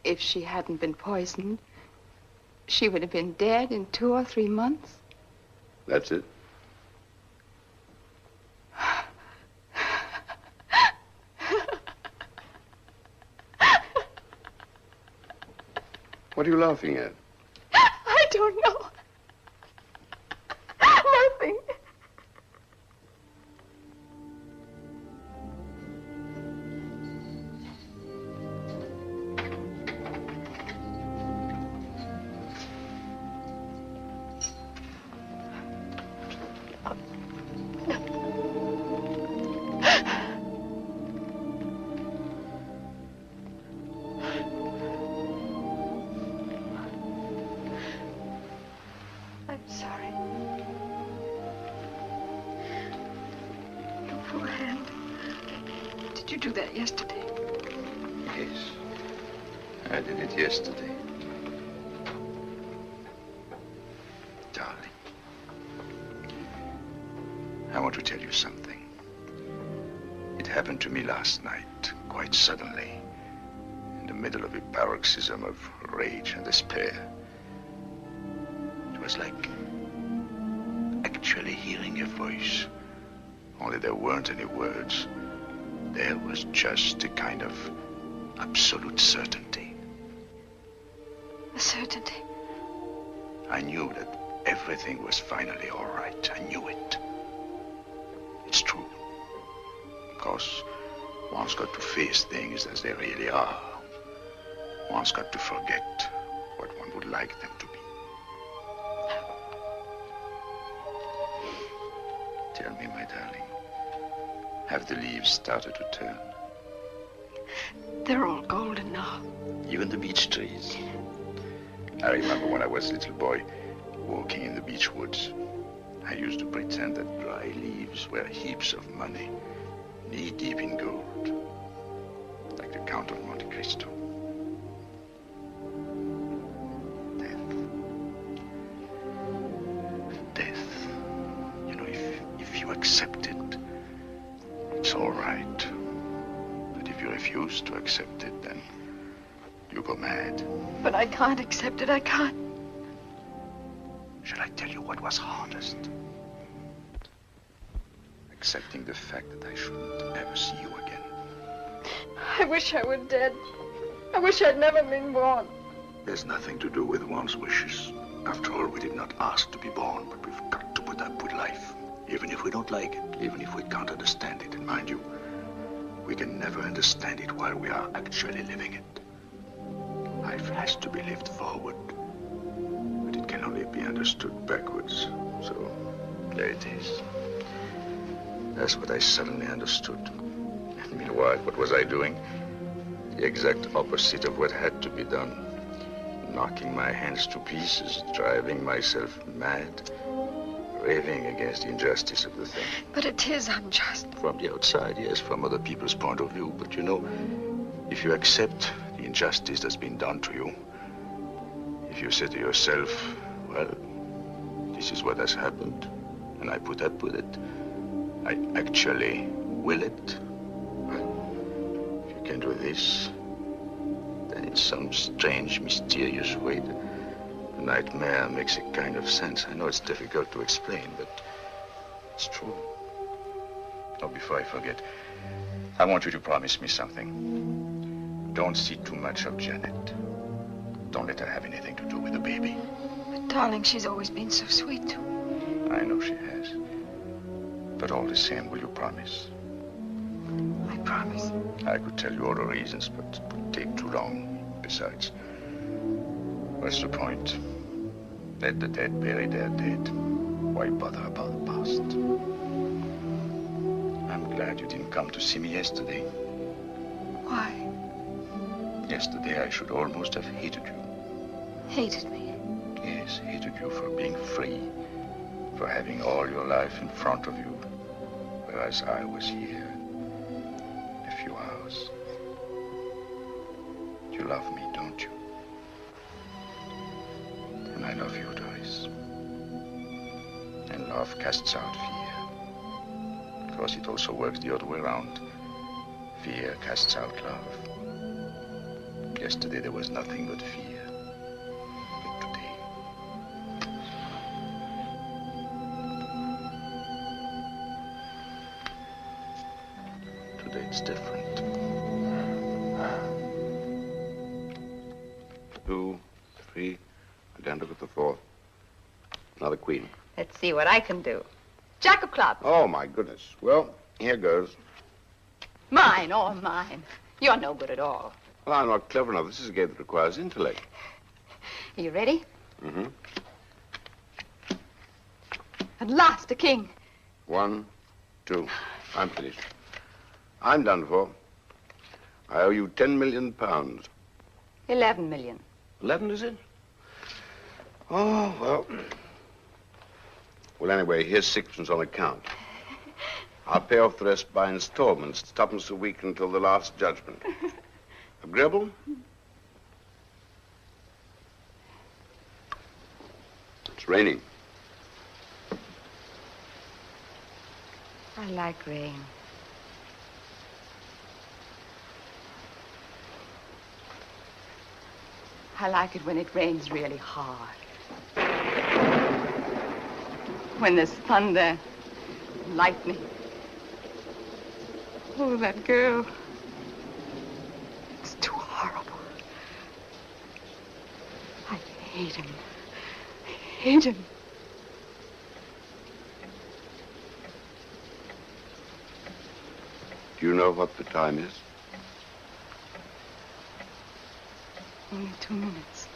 if she hadn't been poisoned, she would have been dead in 2 or 3 months? That's it. What are you laughing at? I don't know. Nothing. I'm sorry. Your poor hand. Did you do that yesterday? Yes. I did it yesterday. Darling. I want to tell you something. It happened to me last night, quite suddenly, in the middle of a paroxysm of rage and despair. It was like actually hearing a voice, only there weren't any words. There was just a kind of absolute certainty. A certainty? I knew that everything was finally all right. I knew it. It's true. Of course, one's got to face things as they really are. One's got to forget what one would like them to be. Tell me, my darling, have the leaves started to turn? They're all golden now. Even the beech trees. I remember when I was a little boy, walking in the beech woods. I used to pretend that dry leaves were heaps of money, knee-deep in gold, like the Count of Monte Cristo. Death. You know, if you accept it, it's all right. refuse to accept it, then you go mad. But I can't accept it. I can't. Shall I tell you what was hardest? Accepting the fact that I shouldn't ever see you again. I wish I were dead. I wish I'd never been born. There's nothing to do with one's wishes. After all, we did not ask to be born, but we've got to put up with life. Even if we don't like it, even if we can't understand it. And mind you, we can never understand it while we are actually living it. Life has to be lived forward, but it can only be understood backwards. So, there it is. That's what I suddenly understood. And meanwhile, what was I doing? The exact opposite of what had to be done. Knocking my hands to pieces, driving myself mad, raving against the injustice of the thing. But it is unjust. From the outside, yes, from other people's point of view. But you know, if you accept the injustice that's been done to you, if you say to yourself, well, this is what has happened, and I put up with it, I actually will it. Well, if you can do this, then in some strange, mysterious way, the nightmare makes a kind of sense. I know it's difficult to explain, but it's true. Oh, before I forget, I want you to promise me something. Don't see too much of Janet. Don't let her have anything to do with the baby. But darling, she's always been so sweet to me. I know she has. But all the same, will you promise? I promise. I could tell you all the reasons, but it would take too long. Besides, what's the point? Let the dead bury their dead. Why bother about the past? I'm glad you didn't come to see me yesterday. Why? Yesterday I should almost have hated you. Hated me? Yes, hated you for being free, for having all your life in front of you, whereas I was here. A few hours. You love me, don't you? And I love you, Doris. And love casts out fear. Of course, it also works the other way around. Fear casts out love. Yesterday there was nothing but fear. But today... Today it's different. 2, 3. I don't look at the 4th. Another queen. Let's see what I can do. Jack of clubs. Oh, my goodness. Well, here goes. Mine, all mine. You're no good at all. Well, I'm not clever enough. This is a game that requires intellect. Are you ready? Mm-hmm. At last, a king. 1, 2. I'm finished. I'm done for. I owe you £10 million. 11 million. 11, is it? Oh, well. Well, anyway, here's 6pence on account. I'll pay off the rest by installments, 2pence a week until the last judgment. Agreeable? It's raining. I like rain. I like it when it rains really hard. When there's thunder, lightning. Oh, that girl. It's too horrible. I hate him. I hate him. Do you know what the time is? Only 2 minutes.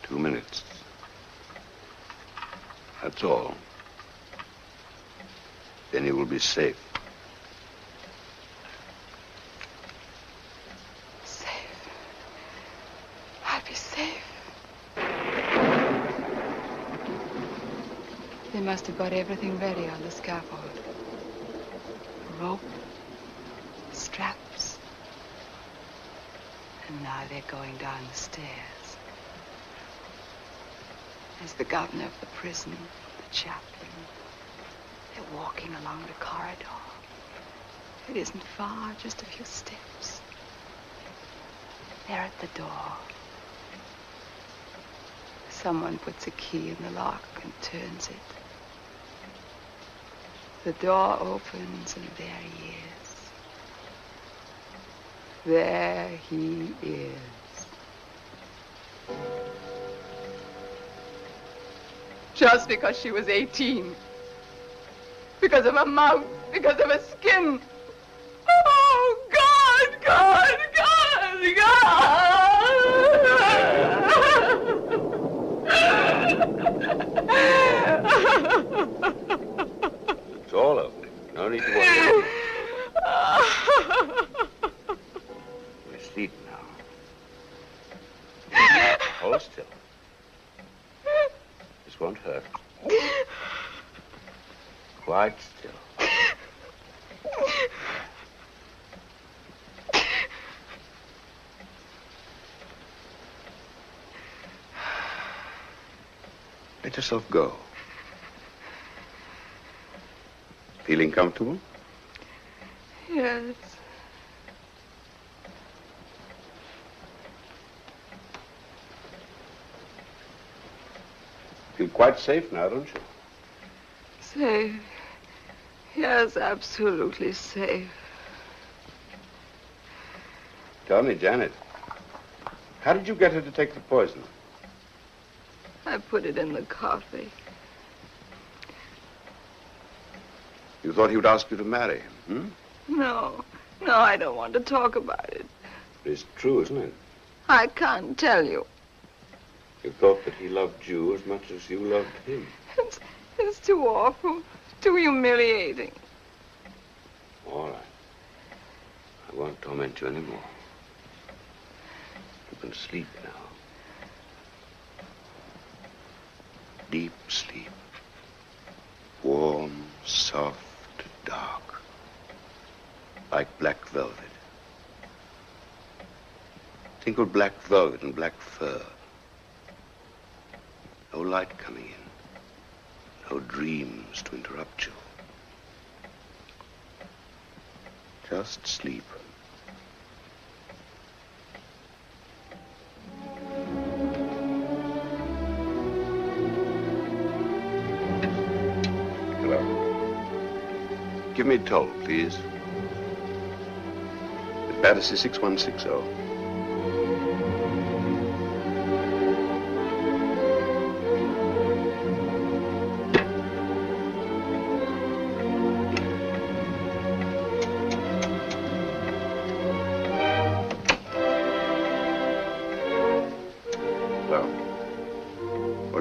2 minutes. That's all. Then you will be safe. Safe. I'll be safe. They must have got everything ready on the scaffold. A rope, straps. And now they're going down the stairs. There's the governor of the prison, the chaplain. They're walking along the corridor. It isn't far, just a few steps. They're at the door. Someone puts a key in the lock and turns it. The door opens and there he is. There he is. Just because she was 18. Because of her mouth. Because of her skin. Oh, God, God, God, God! It's all over. No need to worry. We're asleep now. Hold still. This won't hurt. Quite still. Let yourself go. Feeling comfortable? Yes. Feel quite safe now, don't you? Safe. Yes, absolutely safe. Tell me, Janet, how did you get her to take the poison? I put it in the coffee. You thought he would ask you to marry him, No, I don't want to talk about it. It's true, isn't it? I can't tell you. You thought that he loved you as much as you loved him. It's too awful, too humiliating. All right. I won't torment you anymore. You can sleep now. Deep sleep. Warm, soft, dark. Like black velvet. Think of black velvet and black fur. No light coming in. No dreams to interrupt you. Just sleep. Hello. Give me a toll, please. Miss Battersea 6160.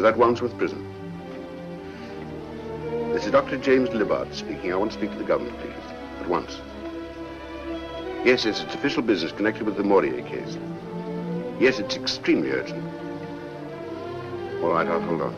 At Wandsworth Prison. This is Dr. James Libbard speaking. I want to speak to the government, please. At once. Yes, it's official business connected with the Maurier case. Yes, it's extremely urgent. All right, I'll hold on.